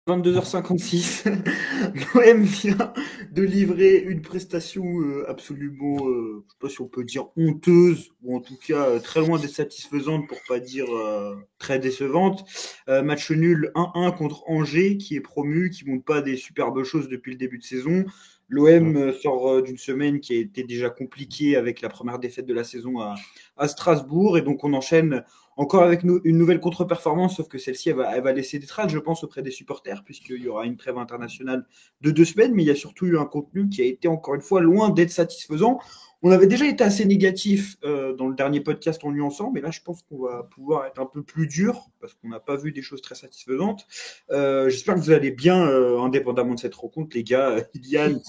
22h56, l'OM vient de livrer une prestation absolument, je ne sais pas si on peut dire honteuse, ou en tout cas très loin d'être satisfaisante pour pas dire très décevante. Match nul 1-1 contre Angers, qui est promu, qui montre pas des superbes choses depuis le début de saison. L'OM sort d'une semaine qui a été déjà compliquée avec la première défaite de la saison à Strasbourg, et donc on enchaîne encore avec une nouvelle contre-performance, sauf que celle-ci, elle va laisser des traces, je pense, auprès des supporters, puisqu'il y aura une trêve internationale de 2 semaines, mais il y a surtout eu un contenu qui a été, encore une fois, loin d'être satisfaisant. On avait déjà été assez négatif dans le dernier podcast en ensemble, mais là, je pense qu'on va pouvoir être un peu plus dur, parce qu'on n'a pas vu des choses très satisfaisantes. J'espère que vous allez bien, indépendamment de cette rencontre, les gars, Ilian,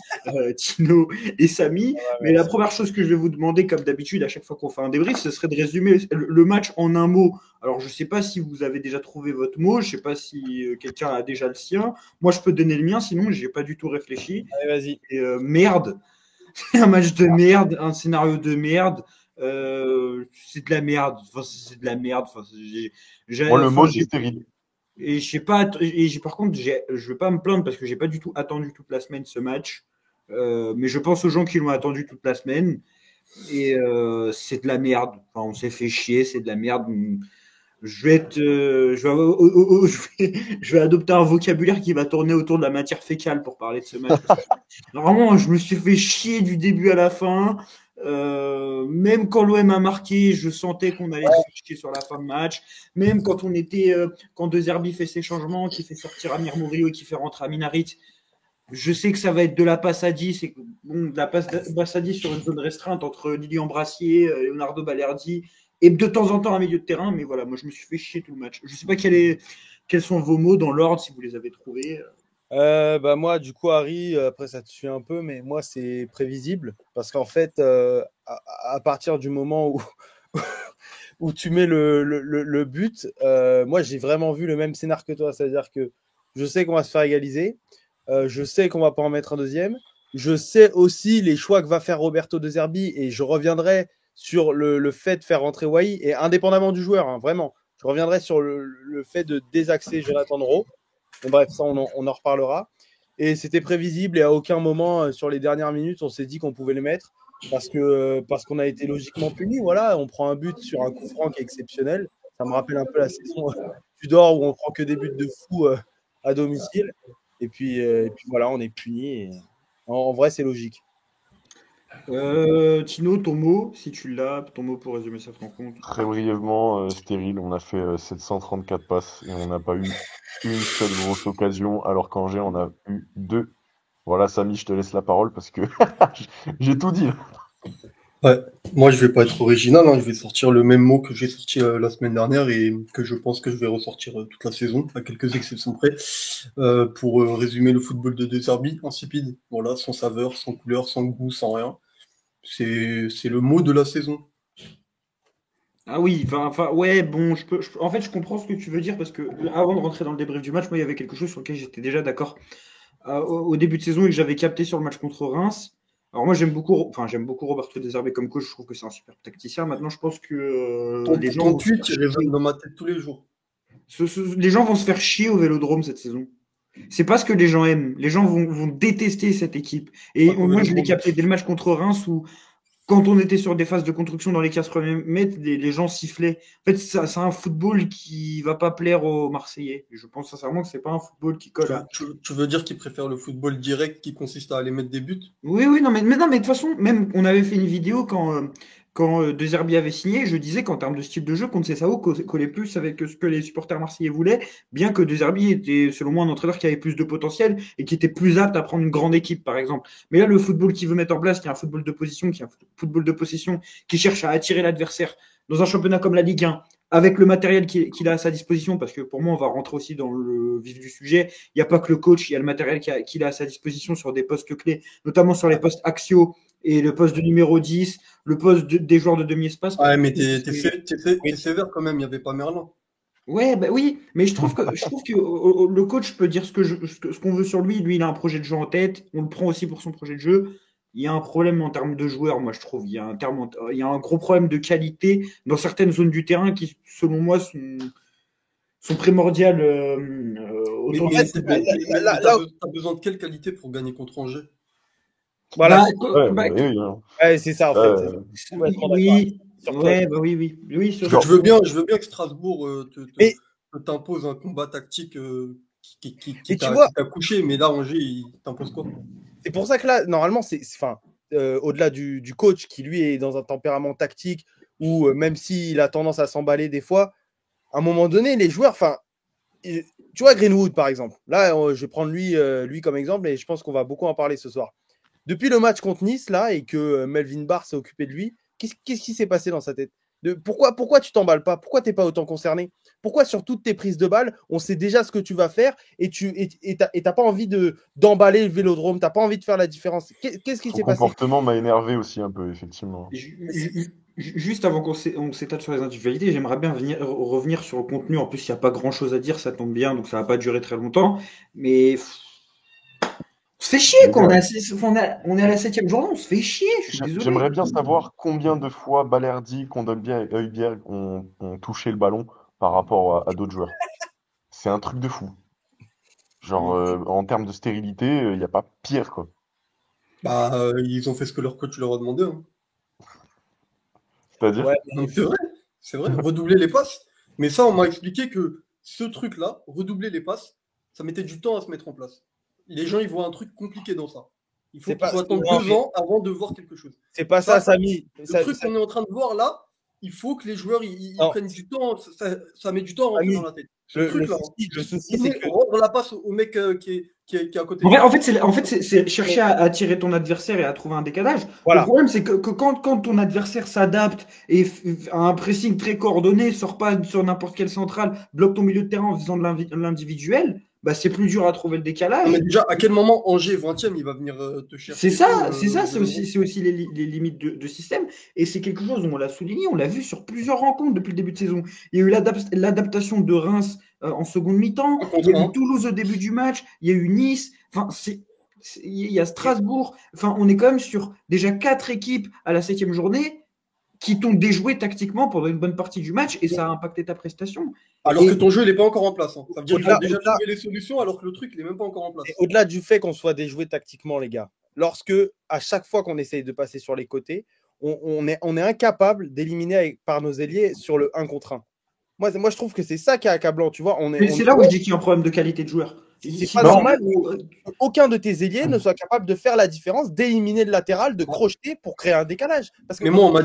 Tino et Samy. Mais la première chose que je vais vous demander, comme d'habitude, à chaque fois qu'on fait un débrief, ce serait de résumer le match en un mot. Alors, je ne sais pas si vous avez déjà trouvé votre mot, je ne sais pas si quelqu'un a déjà le sien. Moi, je peux donner le mien, sinon, je n'ai pas du tout réfléchi. Allez, vas-y. Et, merde. C'est un match de merde, un scénario de merde. C'est de la merde. Enfin, c'est de la merde. Enfin, Moi, le mot, c'est stérile. et je sais pas. Par contre, je vais pas me plaindre parce que j'ai pas du tout attendu toute la semaine ce match. Mais je pense aux gens qui l'ont attendu toute la semaine. Et c'est de la merde. Enfin, on s'est fait chier, c'est de la merde. Je vais être, je vais adopter un vocabulaire qui va tourner autour de la matière fécale pour parler de ce match. Vraiment, je me suis fait chier du début à la fin. Même quand l'OM a marqué, je sentais qu'on allait se faire chier sur la fin de match. Même quand quand De Zerbi fait ses changements, qui fait sortir Amir Mourio et qui fait rentrer Amin Harit, je sais que ça va être de la passe à 10, et bon, de la passe à 10 sur une zone restreinte entre Lilian Brassier, Leonardo Balerdi, et de temps en temps un milieu de terrain, mais voilà, moi je me suis fait chier tout le match. Je ne sais pas quels sont vos mots dans l'ordre, si vous les avez trouvés. Moi, du coup, Harry, après ça te suit un peu, mais moi, c'est prévisible parce qu'en fait, à partir du moment où, où tu mets le but, moi, j'ai vraiment vu le même scénar que toi. C'est-à-dire que je sais qu'on va se faire égaliser, je sais qu'on va pas en mettre un deuxième, je sais aussi les choix que va faire Roberto De Zerbi et je reviendrai sur le fait de faire rentrer Wai et indépendamment du joueur, hein, vraiment, je reviendrai sur le fait de désaxer Jonathan Rowe. Bon, bref, ça, on en reparlera. Et c'était prévisible et à aucun moment, sur les dernières minutes, on s'est dit qu'on pouvait le mettre parce qu'on a été logiquement puni. Voilà, on prend un but sur un coup franc qui est exceptionnel. Ça me rappelle un peu la saison Tudor où on prend que des buts de fou à domicile. Et puis voilà, on est puni. Et en vrai, c'est logique. Tino, ton mot, si tu l'as, ton mot pour résumer cette rencontre. Très brièvement, stérile. On a fait 734 passes et on n'a pas eu une seule grosse occasion, alors qu'Angers en a eu deux. Voilà, Samy, je te laisse la parole parce que j'ai tout dit. Ouais, moi je vais pas être original, hein, je vais sortir le même mot que j'ai sorti la semaine dernière et que je pense que je vais ressortir toute la saison, à quelques exceptions près, pour résumer le football de De Zerbi, insipide. Voilà, sans saveur, sans couleur, sans goût, sans rien. C'est le mot de la saison. Ah oui, enfin, ouais, bon, en fait, je comprends ce que tu veux dire parce que avant de rentrer dans le débrief du match, moi, il y avait quelque chose sur lequel j'étais déjà d'accord au début de saison et que j'avais capté sur le match contre Reims. Alors moi, j'aime beaucoup Roberto De Zerbi comme coach. Je trouve que c'est un super tacticien. Maintenant, je pense que les gens Ton vont se tweet, faire il chier. résonne dans ma tête tous les jours. Les gens vont se faire chier au Vélodrome cette saison. C'est pas ce que les gens aiment. Les gens vont détester cette équipe. Et Pas qu'au moi, je l'ai Vélodrome. capté dès le match contre Reims où quand on était sur des phases de construction dans les 15 premiers mètres, les gens sifflaient. En fait, c'est un football qui va pas plaire aux Marseillais. Je pense sincèrement que c'est pas un football qui colle à. Tu veux dire qu'ils préfèrent le football direct qui consiste à aller mettre des buts? Oui, oui, non, mais non, mais de toute façon, même on avait fait une vidéo quand De Zerbi avait signé. Je disais qu'en termes de style de jeu, contre Sessao collait plus avec ce que les supporters marseillais voulaient, bien que De Zerbi était, selon moi, un entraîneur qui avait plus de potentiel et qui était plus apte à prendre une grande équipe, par exemple. Mais là, le football qu'il veut mettre en place, qui est un football de position, qui est un football de possession, qui cherche à attirer l'adversaire dans un championnat comme la Ligue 1, avec le matériel qu'il a à sa disposition, parce que pour moi, on va rentrer aussi dans le vif du sujet. Il n'y a pas que le coach, il y a le matériel qu'il a à sa disposition sur des postes clés, notamment sur les postes axiaux et le poste de numéro 10, le poste des joueurs de demi-espace. Ouais, mais t'es sévère quand même, il n'y avait pas Merlin. Ouais, bah oui, mais je trouve que le coach peut dire ce qu'on veut sur lui. Lui, il a un projet de jeu en tête. On le prend aussi pour son projet de jeu. Il y a un problème en termes de joueurs, moi je trouve. Il y a un gros problème de qualité dans certaines zones du terrain qui, selon moi, sont primordiales Mais, autour mais, du mais, football. t'as besoin de quelle qualité pour gagner contre Angers? Voilà, Ouais, Bah, oui, hein. ouais, c'est ça en fait. Euh, Complètement d'accord oui, sur toi. ouais, bah oui, sur Genre- Je veux bien que Strasbourg Mais- t'impose un combat tactique Et tu vois, qui t'a couché, mais là, Angers, il t'impose quoi? c'est pour ça que là, normalement, enfin, au-delà du coach qui lui est dans un tempérament tactique où même s'il a tendance à s'emballer des fois, à un moment donné, les joueurs, enfin, tu vois Greenwood par exemple. Là, je vais prendre lui comme exemple et je pense qu'on va beaucoup en parler ce soir. Depuis le match contre Nice là et que Melvin Barr s'est occupé de lui, qu'est-ce qui s'est passé dans sa tête? Pourquoi tu t'emballes pas? Pourquoi t'es pas autant concerné? Pourquoi sur toutes tes prises de balles, on sait déjà ce que tu vas faire et t'as pas envie d'emballer le Vélodrome, t'as pas envie de faire la différence. Qu'est-ce qui Son s'est passé? comportement m'a énervé aussi un peu, effectivement. Juste avant on s'étale sur les individualités, j'aimerais bien revenir sur le contenu. En plus, il n'y a pas grand-chose à dire, ça tombe bien, donc ça va pas durer très longtemps. Mais on se fait chier, quoi. On est à la 7e journée, on se fait chier. Je suis désolé. J'aimerais bien savoir combien de fois Balerdi, Kondogbia et Højbjerg ont touché le ballon par rapport à d'autres joueurs. C'est un truc de fou. Genre, en termes de stérilité, il n'y a pas pire, quoi. Bah, ils ont fait ce que leur coach leur a demandé. Hein. C'est-à-dire? Ouais, Donc c'est vrai, redoubler les passes. Mais ça, on m'a expliqué que ce truc-là, redoubler les passes, ça mettait du temps à se mettre en place. Les gens, ils voient un truc compliqué dans ça. Il faut C'est pas- attendre non, 2 ans avant de voir quelque chose. c'est pas ça, Samy. Le truc qu'on est en train de voir là, il faut que les joueurs ils Non. prennent du temps. Ça met du temps à rentrer Ami, dans la tête. Ce le truc-là. souci, c'est que Rendre la passe au mec qui est à côté. C'est chercher à attirer ton adversaire et à trouver un décalage. Voilà. Le problème, c'est que quand ton adversaire s'adapte et a un pressing très coordonné, sort pas sur n'importe quelle centrale, bloque ton milieu de terrain en faisant de l'individuel, bah, c'est plus dur à trouver le décalage. Non, mais déjà, à quel moment Angers 20e, il va venir te chercher? C'est aussi les limites de système. Et c'est quelque chose dont on l'a souligné, on l'a vu sur plusieurs rencontres depuis le début de saison. Il y a eu l'adaptation de Reims en seconde mi-temps, il y a eu Toulouse au début du match, il y a eu Nice, enfin, il y a Strasbourg. Enfin, on est quand même sur déjà 4 équipes à la 7e journée qui t'ont déjoué tactiquement pendant une bonne partie du match et ça a impacté ta prestation. Alors que ton jeu, il n'est pas encore en place. Hein. Ça veut dire qu'il faut déjà au-delà- trouver les solutions alors que le truc, il n'est même pas encore en place. Et au-delà du fait qu'on soit déjoué tactiquement, les gars, lorsque à chaque fois qu'on essaye de passer sur les côtés, on est incapable d'éliminer par nos ailiers sur le 1 contre 1. Moi, je trouve que c'est ça qui est accablant. Tu vois, c'est là où je dis qu'il y a un problème de qualité de joueur. C'est pas normal qu'aucun de tes ailiers ne soit capable de faire la différence, d'éliminer le latéral, de crocheter pour créer un décalage. Parce que mais moi, on m'a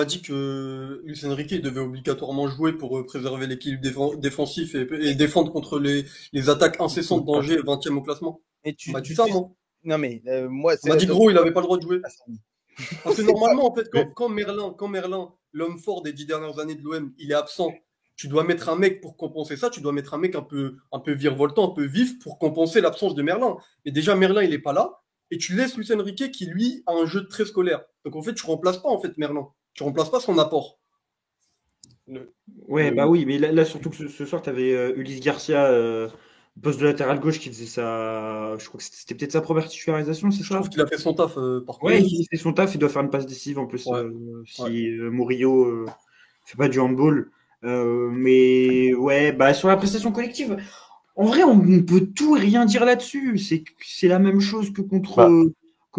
dit que Luis Enrique devait obligatoirement jouer pour préserver l'équilibre défensif et défendre contre les attaques incessantes d'Angers, 20e au classement. On m'a dit ça, moi. Non, mais moi, on m'a dit gros, il n'avait pas le droit de jouer. Parce que normalement, en fait, Mais- quand Merlin, l'homme fort des 10 dernières années de l'OM, il est absent, tu dois mettre un mec pour compenser ça, tu dois mettre un mec un peu virevoltant, un peu vif pour compenser l'absence de Merlin. Et déjà, Merlin, il n'est pas là, et tu laisses Luis Enrique qui, lui, a un jeu très scolaire. Donc, en fait, tu remplaces pas, en fait, Merlin. Tu remplaces pas son apport. Ouais, bah oui, mais là surtout que ce soir, tu avais Ulysse Garcia, poste de latéral gauche, qui faisait sa. Je crois que c'était peut-être sa première titularisation, c'est Je ça? trouve qu'il a fait son taf, par contre. Ouais, il fait son taf, il doit faire une passe décisive en plus, Ouais. si Murillo fait pas du handball. Mais ouais, bah sur la prestation collective, en vrai, on peut tout et rien dire là-dessus. C'est la même chose que contre.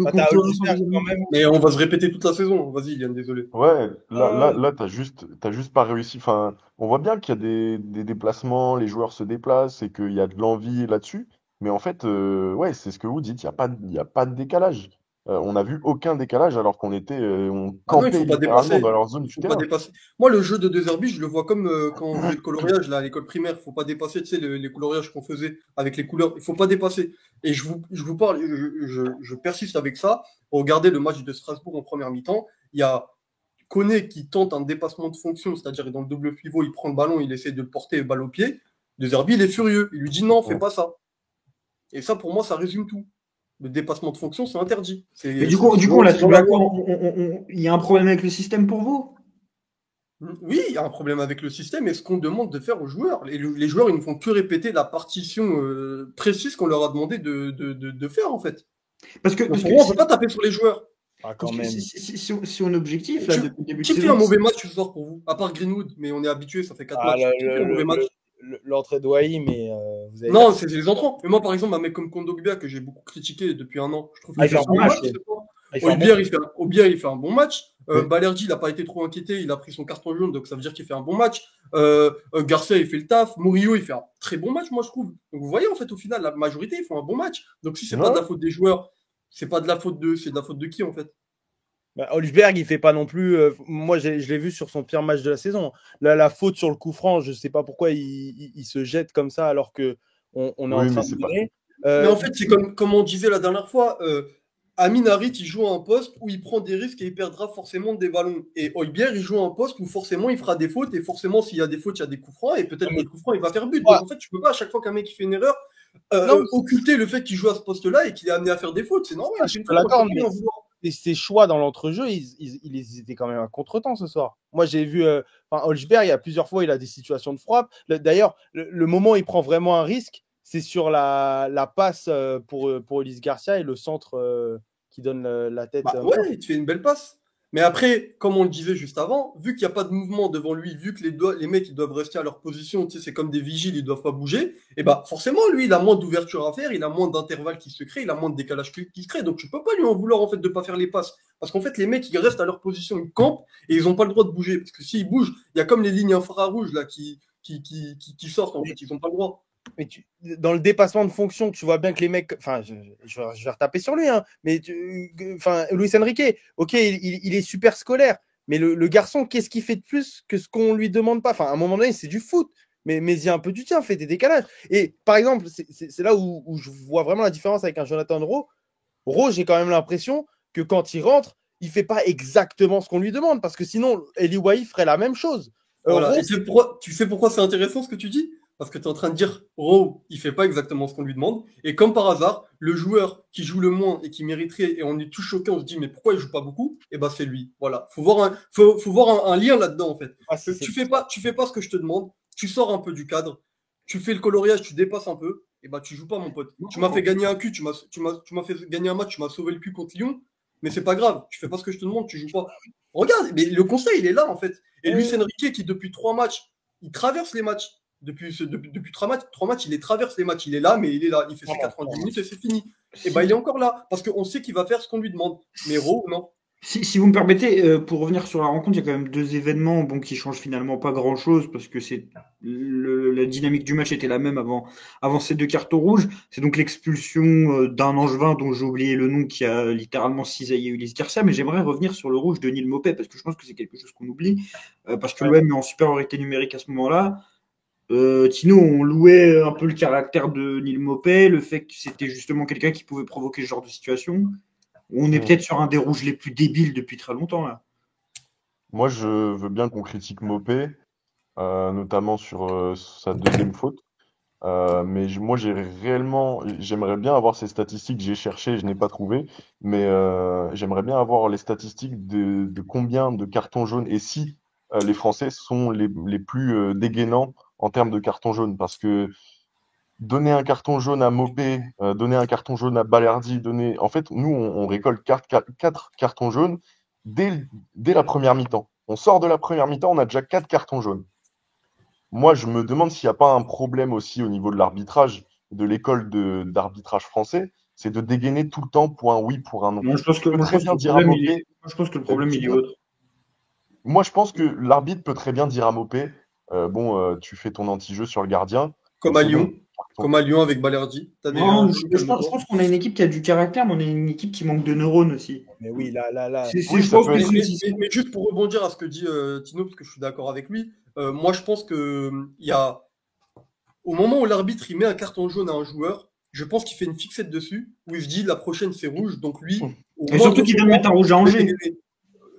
Bah, t'as contre Olivier quand même. Mais on va se répéter toute la saison. Vas-y, Yann, désolé. Ouais, là, t'as juste pas réussi. Enfin, on voit bien qu'il y a des déplacements, les joueurs se déplacent et qu'il y a de l'envie là-dessus. Mais en fait, ouais, c'est ce que vous dites, il y a pas de décalage. On n'a vu aucun décalage alors qu'on on Ah non, il campait faut pas littéralement dépasser. dans leur zone Il du faut pas terrain. dépasser. Moi, le jeu de deux Herbie, je le vois comme quand on faisait le coloriage là, à l'école primaire. Il faut pas dépasser, tu sais, les coloriages qu'on faisait avec les couleurs. Il faut pas dépasser. Et je vous parle, je persiste avec ça. Regardez le match de Strasbourg en première mi-temps. Il y a Koné qui tente un dépassement de fonction, c'est-à-dire dans le double pivot, il prend le ballon, il essaie de le porter balle au pied. De Herbie, il est furieux. Il lui dit non, fais pas ça. Et ça, pour moi, ça résume tout. Le dépassement de fonction, c'est interdit. Mais du coup, on l'a sur la loi. Il y a un problème avec le système pour vous? Oui, il y a un problème avec le système et ce qu'on demande de faire aux joueurs. Les joueurs, ils ne font que répéter la partition précise qu'on leur a demandé de faire, en fait. Parce que on ne peut pas taper sur les joueurs. Ah, quand même. Si on objectif, là, depuis le début de Qui saison. fait un mauvais match ce soir pour vous? À part Greenwood, mais on est habitué, ça fait 4 matchs. Qui fait un mauvais match? l'entrée de Wai, mais vous avez Non, c'est les entrants. Mais moi, par exemple, un mec comme Kondogbia, que j'ai beaucoup critiqué depuis un an, je trouve qu'il il fait fait un un bon bon match. match. Ce soir. Il fait un bon Olbier, match. il fait un bon match. Ouais. Balerdi, il n'a pas été trop inquiété, il a pris son carton jaune, donc ça veut dire qu'il fait un bon match. Garcia, il fait le taf. Murillo, il fait un très bon match, moi, je trouve. Donc vous voyez, en fait, au final, la majorité, ils font un bon match. Donc si c'est pas de la Ouais. faute des joueurs, c'est pas de la faute de, c'est de la faute de qui, en fait? Bah, Holzberg, il fait pas non plus. Moi, je l'ai vu sur son pire match de la saison. La faute sur le coup franc, je sais pas pourquoi il se jette comme ça alors que on est en Oui, train mais de c'est pas. mener. Mais en fait, c'est comme on disait la dernière fois, Amin Harit, il joue à un poste où il prend des risques et il perdra forcément des ballons. Et Højbjerg, il joue à un poste où forcément il fera des fautes, et forcément s'il y a des fautes, il y a des coups francs, et peut-être que Mais le coup franc, il va faire but. toi, Donc en fait, tu peux pas à chaque fois qu'un mec il fait une erreur, non, occulter le fait qu'il joue à ce poste-là et qu'il est amené à faire des fautes. C'est normal, ça, il je fait une peux faute, moi je peux l'attendre, pas lui mais en vouloir. ses choix dans l'entrejeu, ils étaient quand même à contretemps ce soir. Moi, j'ai vu Holzberg, il y a plusieurs fois, il a des situations de frappe. D'ailleurs, le moment où il prend vraiment un risque, c'est sur la passe pour Ulysse Garcia et le centre qui donne la tête. Bah ouais, il te fait une belle passe. Mais après, comme on le disait juste avant, vu qu'il n'y a pas de mouvement devant lui, vu que les mecs ils doivent rester à leur position, tu sais, c'est comme des vigiles, ils doivent pas bouger, et bah forcément, lui, il a moins d'ouverture à faire, il a moins d'intervalles qui se créent, il a moins de décalage qui se crée. Donc tu peux pas lui en vouloir en fait de pas faire les passes. Parce qu'en fait, les mecs, ils restent à leur position, ils campent, et ils ont pas le droit de bouger. Parce que s'ils bougent, il y a comme les lignes infrarouges là qui sortent, en fait, ils ont pas le droit. Mais dans le dépassement de fonction, tu vois bien que les mecs. Enfin, je vais retaper sur lui, hein, mais Luis Enrique, ok, il est super scolaire, mais le garçon, qu'est-ce qu'il fait de plus que ce qu'on lui demande pas? Enfin, à un moment donné, c'est du foot, mais il y a un peu du tien, fait des décalages. Et par exemple, c'est là où je vois vraiment la différence avec un Jonathan Rowe. Rowe, j'ai quand même l'impression que quand il rentre, il fait pas exactement ce qu'on lui demande, parce que sinon, Eli Wahi ferait la même chose. Voilà. Rowe, Et tu sais pourquoi c'est intéressant ce que tu dis? Parce que tu es en train de dire, Rowe, il fait pas exactement ce qu'on lui demande. Et comme par hasard, le joueur qui joue le moins et qui mériterait, et on est tous choqués, on se dit, mais pourquoi il joue pas beaucoup? Et ben, c'est lui. Voilà. Faut voir un lien là-dedans, en fait. Tu fais pas ce que je te demande. Tu sors un peu du cadre. Tu fais le coloriage, tu dépasses un peu. Et ben, tu joues pas, mon pote. Tu m'as fait gagner un cul, tu m'as fait gagner un match, tu m'as sauvé le cul contre Lyon. Mais c'est pas grave. Tu fais pas ce que je te demande, tu joues pas. Regarde, mais le conseil, il est là, en fait. Et Luis Enrique, qui depuis 3 matchs, il traverse les matchs. Depuis 3 matchs, il les traverse les matchs. Il est là, mais il est là. Il fait ses 90 minutes et c'est fini. Et bah, il est encore là. Parce qu'on sait qu'il va faire ce qu'on lui demande. Mais Rowe, non. Si vous me permettez, pour revenir sur la rencontre, il y a quand même deux événements qui changent finalement pas grand-chose parce que la dynamique du match était la même avant ces deux cartons rouges. C'est donc l'expulsion d'un Angevin dont j'ai oublié le nom qui a littéralement cisaillé Ulysse Garcia. Mais j'aimerais revenir sur le rouge de Neil Maupay parce que je pense que c'est quelque chose qu'on oublie parce que l'OM est en supériorité numérique à ce moment-là. Tino, on louait un peu le caractère de Neil Maupay, le fait que c'était justement quelqu'un qui pouvait provoquer ce genre de situation. On est peut-être sur un des rouges les plus débiles depuis très longtemps, là. Moi, je veux bien qu'on critique Mopé, notamment sur sa deuxième faute. Mais moi, j'aimerais bien avoir ces statistiques. J'ai cherché, je n'ai pas trouvé, mais j'aimerais bien avoir les statistiques de combien de cartons jaunes et si les Français sont les plus dégainants en termes de cartons jaunes. Parce que donner un carton jaune à Mopé, donner un carton jaune à Balerdi, en fait, nous, on récolte 4 cartons jaunes dès la première mi-temps. On sort de la première mi-temps, on a déjà 4 cartons jaunes. Moi, je me demande s'il n'y a pas un problème aussi au niveau de l'arbitrage, de l'école d'arbitrage français, c'est de dégainer tout le temps pour un oui, pour un non. Moi, je pense que le problème, il est autre. Moi, je pense que l'arbitre peut très bien dire à Mopé, tu fais ton anti-jeu sur le gardien. Comme à Lyon. Comme à Lyon avec Balerdi. Je pense qu'on a une équipe qui a du caractère, mais on a une équipe qui manque de neurones aussi. Mais oui, là. Mais juste pour rebondir à ce que dit Tino, parce que je suis d'accord avec lui, moi je pense que au moment où l'arbitre il met un carton jaune à un joueur, je pense qu'il fait une fixette dessus, où il se dit la prochaine c'est rouge, donc lui. Et surtout qu'il vient de mettre un rouge à Angers.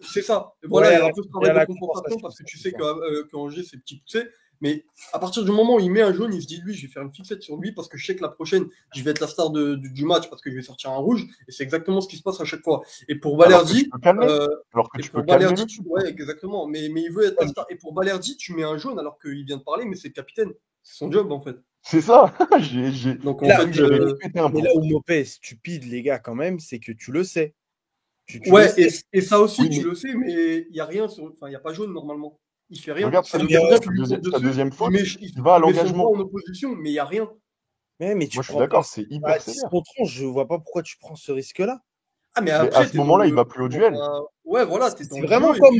C'est ça. Voilà, il y a un peu ce travail de compensation parce que tu sais que Angers c'est petit poussé. Mais à partir du moment où il met un jaune, il se dit lui, je vais faire une fixette sur lui parce que je sais que la prochaine, je vais être la star du match parce que je vais sortir un rouge. Et c'est exactement ce qui se passe à chaque fois. Et pour Balerdi, ouais, exactement. Mais il veut être la star. Et pour Balerdi, tu mets un jaune alors qu'il vient de parler, mais c'est le capitaine. C'est son job en fait. C'est ça. Donc en fait, mais là où Mopé est stupide, les gars, quand même, c'est que tu le sais. Ouais, et ça aussi, tu le sais, mais il n'y a rien, il n'y a pas jaune normalement. Il fait rien. Regarde, Ça sa veut dire que tu lui deuxième, cours sa dessus, deuxième faute, il il va à met son l'engagement. bras en opposition, mais il n'y a rien. Mais tu Moi, je suis prends pas. d'accord, c'est hyper 10 sévère. contre 11, je vois pas pourquoi tu prends ce risque-là. Ah, mais Mais à après, ce moment-là, il va plus au duel. Ouais, voilà, t'es dans C'est le vraiment jeu. comme.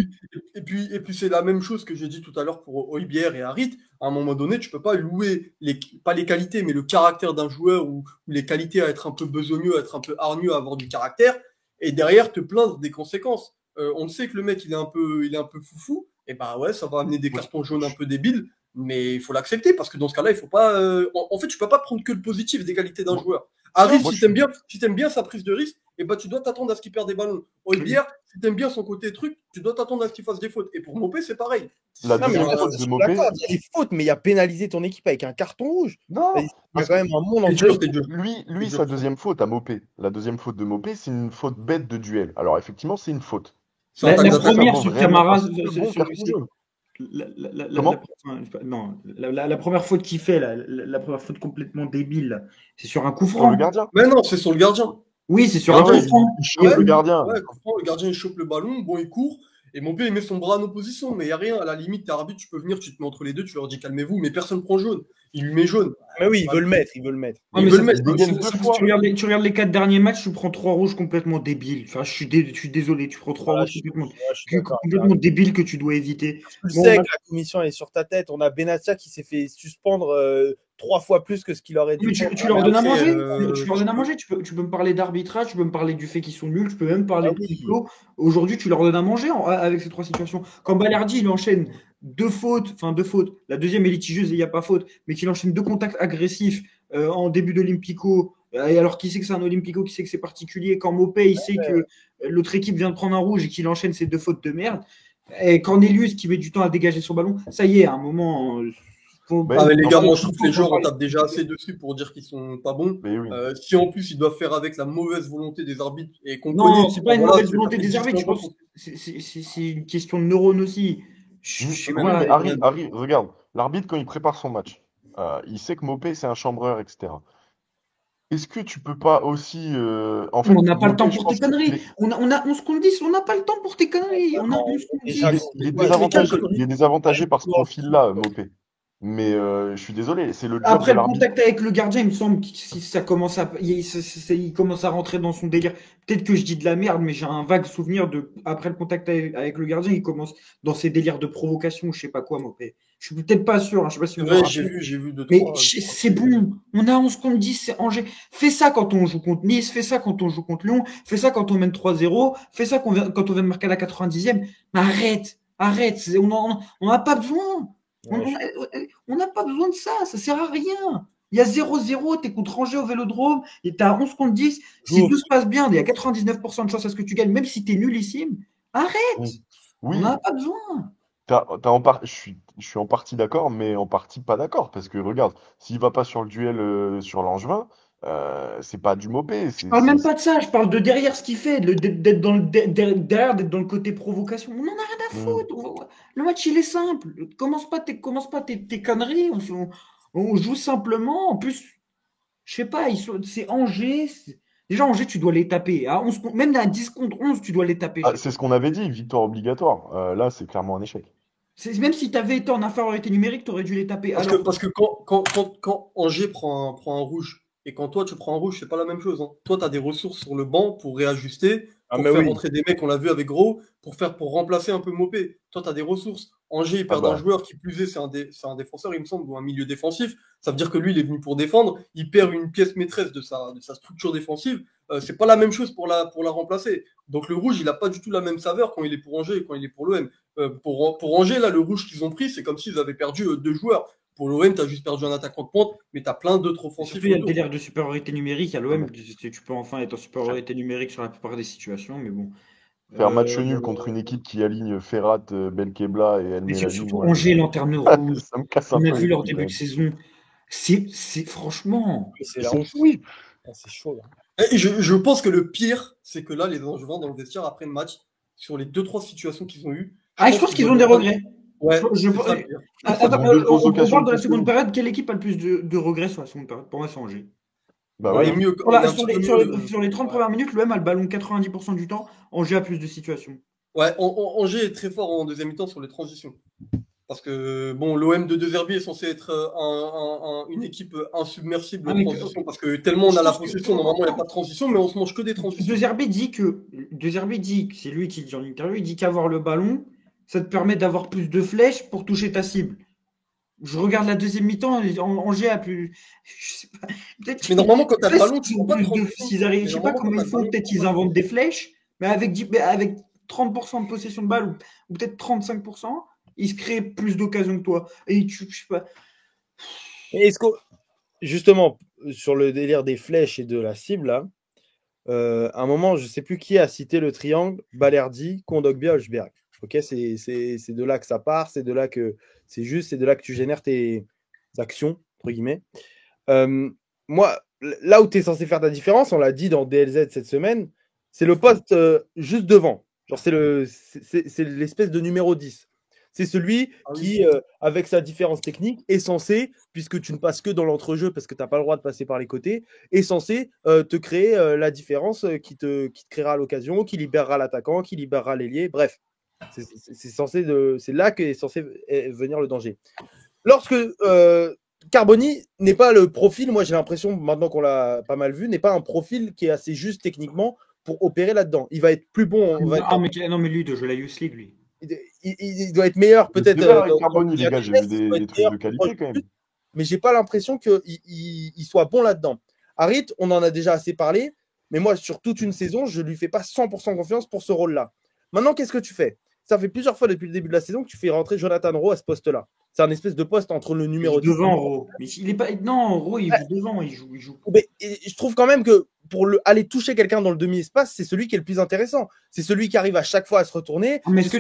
Et puis c'est la même chose que j'ai dit tout à l'heure pour Højbjerg et Harit. À un moment donné, tu peux pas louer, pas les qualités, mais le caractère d'un joueur ou les qualités à être un peu besogneux, à être un peu hargneux, à avoir du caractère, et derrière te plaindre des conséquences. On sait que le mec, il est un peu foufou, et bah ouais, ça va amener des Moi, cartons jaunes un peu débiles, mais il faut l'accepter, parce que dans ce cas-là, il faut pas. En fait, tu peux pas prendre que le positif des qualités d'un moi- joueur. Harit, moi, si je t'aimes bien sa prise de risque, et bah tu dois t'attendre à ce qu'il perde des ballons. Højbjerg, si t'aimes bien son côté truc, tu dois t'attendre à ce qu'il fasse des fautes. Et pour Mopé, c'est pareil. La Non, mais deuxième moi, faute je de suis Mopé, d'accord, il y a des fautes, mais il y a pénalisé ton équipe avec un carton rouge. non, Il y a parce quand que même un monde en T'es jeu. dur, t'es dur. lui, C'est dur, sa ça. deuxième faute à Mopé, la deuxième faute de Mopé, c'est une faute bête de duel. Alors, effectivement, c'est une faute. C'est un La, tac la Est-ce que ça d'attaque. première vaut sur vraiment un Camara, second carton jaune? la- Comment? enfin, non, la première faute qu'il fait, la première faute complètement débile, là, c'est sur un coup Sur le franc. gardien? Mais non, c'est sur le gardien. Oui, c'est sur Ouais, un coup ouais, franc. il chope le gardien. Ouais, comprends, le gardien il chope le ballon, bon il court, et Mopé il met son bras en opposition, mais il n'y a rien, à la limite, t'es arbitre, tu peux venir, tu te mets entre les deux, tu leur dis calmez-vous, mais personne prend jaune. Il lui met jaune. Mais oui, il veut le mettre, il veut le mettre. Ouais, Il mais veut ça, le mettre. Il dégaine deux fois. tu regardes les 4 derniers matchs, tu prends 3 rouges complètement débiles. Enfin, je suis désolé, tu prends 3 Voilà, rouges je suis d'accord. complètement débiles que tu dois éviter. Tu le Bon, sais que la commission elle est sur ta tête. On a Benatia qui s'est fait suspendre 3 fois plus que ce qu'il aurait dû mais prendre. tu leur mais donnes à après, manger. Tu leur donnes à manger. Tu peux me parler d'arbitrage, tu peux me parler du fait qu'ils sont nuls, tu peux même parler Ah de oui. complot. Aujourd'hui, tu leur donnes à manger avec ces 3 situations. Quand Balerdi, il enchaîne 2 fautes, enfin 2 fautes. La deuxième est litigieuse et il n'y a pas faute, mais qu'il enchaîne 2 contacts agressifs en début d'Olympico. Et alors, qui sait que c'est un Olympico, qui sait que c'est particulier. Quand Mopé, il sait que l'autre équipe vient de prendre un rouge et qu'il enchaîne ces 2 fautes de merde. Et Cornelius qui met du temps à dégager son ballon, ça y est, à un moment. Mais- Ah, mais les non, gars, mais- moi je trouve que les joueurs on tape déjà assez dessus pour dire qu'ils sont pas bons. Mais oui. Si en plus ils doivent faire avec la mauvaise volonté des arbitres et qu'on Non, connaît. c'est pas une voilà, mauvaise c'est volonté fait des 10 arbitres, je fois pense. C'est une question de neurones aussi. Je sais Oui, pas. mais Harry, regarde, l'arbitre, quand il prépare son match, il sait que Mopé, c'est un chambreur, etc. Est-ce que tu peux pas aussi. En fait, On n'a pas le Mopé, temps je pour tes pense qu'il conneries. est, On a 11 contre 10, on n'a pas le temps pour tes conneries. On a 11 contre 10. Déjà, il est Ouais, désavantagé, mais il est désavantagé par ce profil-là, Mopé. Mais je suis désolé, c'est le job Après de le l'arbitre. contact avec le gardien, il me semble que si ça commence il commence à rentrer dans son délire. Peut-être que je dis de la merde, mais j'ai un vague souvenir de après le contact avec le gardien, il commence dans ses délires de provocation, ou je sais pas quoi, Mopé. Je suis peut-être pas sûr, hein, je sais pas si c'est vous vrai, en rappelez. j'ai vu deux, Mais trois. c'est bon, on a 11 contre 10, c'est Angers. Fais ça quand on joue contre Nice, fais ça quand on joue contre Lyon, fais ça quand on mène 3-0, fais ça quand on vient de marquer à la 90e. Mais arrête, on n'a pas besoin. On n'a pas besoin de ça sert à rien. Il y a 0-0, t'es contre Angers au Vélodrome, et t'as 11 contre 10. Si tout se passe bien, il y a 99% de chances à ce que tu gagnes, même si t'es nullissime. Arrête, Oui, on oui, n'a pas besoin. je suis en partie d'accord, mais en partie pas d'accord. Parce que regarde, s'il va pas sur le duel sur Langevin, c'est pas du Mopé. Je parle même pas de ça, je parle de derrière ce qu'il fait, d'être dans derrière, d'être dans le côté provocation. On en a rien à Hmm. foutre. Le match, il est simple. Commence pas tes conneries. On joue simplement. En plus, je sais pas, c'est Angers. Déjà, Angers, tu dois les taper. Même à 10 contre 11, tu dois les taper. Ah, c'est ce qu'on avait dit, victoire obligatoire. Là, c'est clairement un échec. Même si tu avais été en infériorité numérique, tu aurais dû les taper. Parce que quand Angers prend un rouge et quand toi tu prends un rouge, c'est pas la même chose. Hein. Toi, tu as des ressources sur le banc pour réajuster, Ah, pour mais faire oui. rentrer des mecs, on l'a vu avec Gros, pour remplacer un peu Mopé. Toi, tu as des ressources. Angers, ils Ah perdent un bah, joueur qui plus est, c'est un défenseur, il me semble, ou un milieu défensif. Ça veut dire que lui, il est venu pour défendre. Il perd une pièce maîtresse de sa structure défensive. C'est pas la même chose pour la remplacer. Donc le rouge, il a pas du tout la même saveur quand il est pour Angers et quand il est pour l'OM. Pour Angers, là, le rouge qu'ils ont pris, c'est comme s'ils avaient perdu 2 joueurs. Pour l'OM, tu as juste perdu un attaquant de pointe, mais tu as plein d'autres offensifs. Surtout, il y a le autour. délire de supériorité numérique. À l'OM, ouais. tu peux enfin être en supériorité numérique sur la plupart des situations, mais bon. Faire match nul contre une équipe qui aligne Ferrat, Belkebla et El Mais Melali, surtout moi, Angers, lanterne rouge. ça me casse un On a peu vu les leur couilles, quand début de même. saison. C'est franchement. C'est Ils la sont honte. pourris. Ah, c'est chaud. Là. Et je pense que le pire, c'est que là, les Angevins, dans le vestiaire, après le match, sur les 2-3 situations qu'ils ont eues, Je pense qu'ils ont des regrets. Ouais, Je- c'est ça le pire. Attends, Deux grosses on occasions parle de la de seconde Coquelin. période. Quelle équipe a le plus de regrets sur la seconde période? Pour moi, c'est Angers. Bah Ouais, ouais. et mieux, Voilà, il est un petit peu mieux, sur les 30 ouais. premières minutes, l'OM a le ballon 90% du temps. Angers a plus de situations. Ouais, Angers est très fort en deuxième mi-temps sur les transitions. Parce que bon, l'OM de De Zerbi est censé être une équipe insubmersible Ah, en mais transition, parce que tellement on je a la pense que possession, normalement il n'y a pas de transition, mais on se mange que des De transitions. Zerbi dit c'est lui qui dit en interview, il dit qu'avoir le ballon, ça te permet d'avoir plus de flèches pour toucher ta cible. Je regarde la deuxième mi-temps, Angers a plus. Je sais pas. Peut-être Mais qu'ils normalement, quand tu as le ballon, tu s'ils ne ont prends pas de plus de. transition. S'ils arrivent, Mais je sais pas normalement, quand comment tu as ils le font, ballon, tu peut-être ne prends qu'ils pas de inventent transition. des flèches, mais avec 30% de possession de balle, ou peut-être 35%, ils se créent plus d'occasions que toi. Et je sais pas. Et est-ce que, justement, sur le délire des flèches et de la cible, là, à un moment, je ne sais plus qui a cité le triangle Balerdi, Kondogbia, Holzberg. Ok, c'est de là que ça part, c'est de là que c'est de là que tu génères tes actions, entre guillemets. Moi, là où tu es censé faire ta différence, on l'a dit dans DLZ cette semaine, c'est le poste juste devant. Genre, c'est l'espèce de numéro 10. C'est celui Ah oui. qui, avec sa différence technique, est censé, puisque tu ne passes que dans l'entrejeu parce que tu n'as pas le droit de passer par les côtés, est censé te créer la différence qui te créera l'occasion, qui libérera l'attaquant, qui libérera l'ailier. Bref, c'est là qu'est censé venir le danger. Lorsque Carboni n'est pas le profil, moi j'ai l'impression, maintenant qu'on l'a pas mal vu, n'est pas un profil qui est assez juste techniquement pour opérer là-dedans. Il va être plus bon. Non, mais lui, de jouer la Youth League, lui. Il doit être meilleur C'est peut-être sévère avec dans Carboni, les gars, j'ai vu des trucs de qualité quand même. mais j'ai pas l'impression qu'il soit bon là-dedans. Harit, on en a déjà assez parlé, mais moi sur toute une saison, je lui fais pas 100% confiance pour ce rôle-là. Maintenant, qu'est-ce que tu fais? Ça fait plusieurs fois depuis le début de la saison que tu fais rentrer Jonathan Rowe à ce poste-là. C'est un espèce de poste entre le numéro 10 devant, Ro. Mais il est pas. Non, Ro, il joue devant, il joue. Mais je trouve quand même que pour aller toucher quelqu'un dans le demi-espace, c'est celui qui est le plus intéressant. C'est celui qui arrive à chaque fois à se retourner. Mais est-ce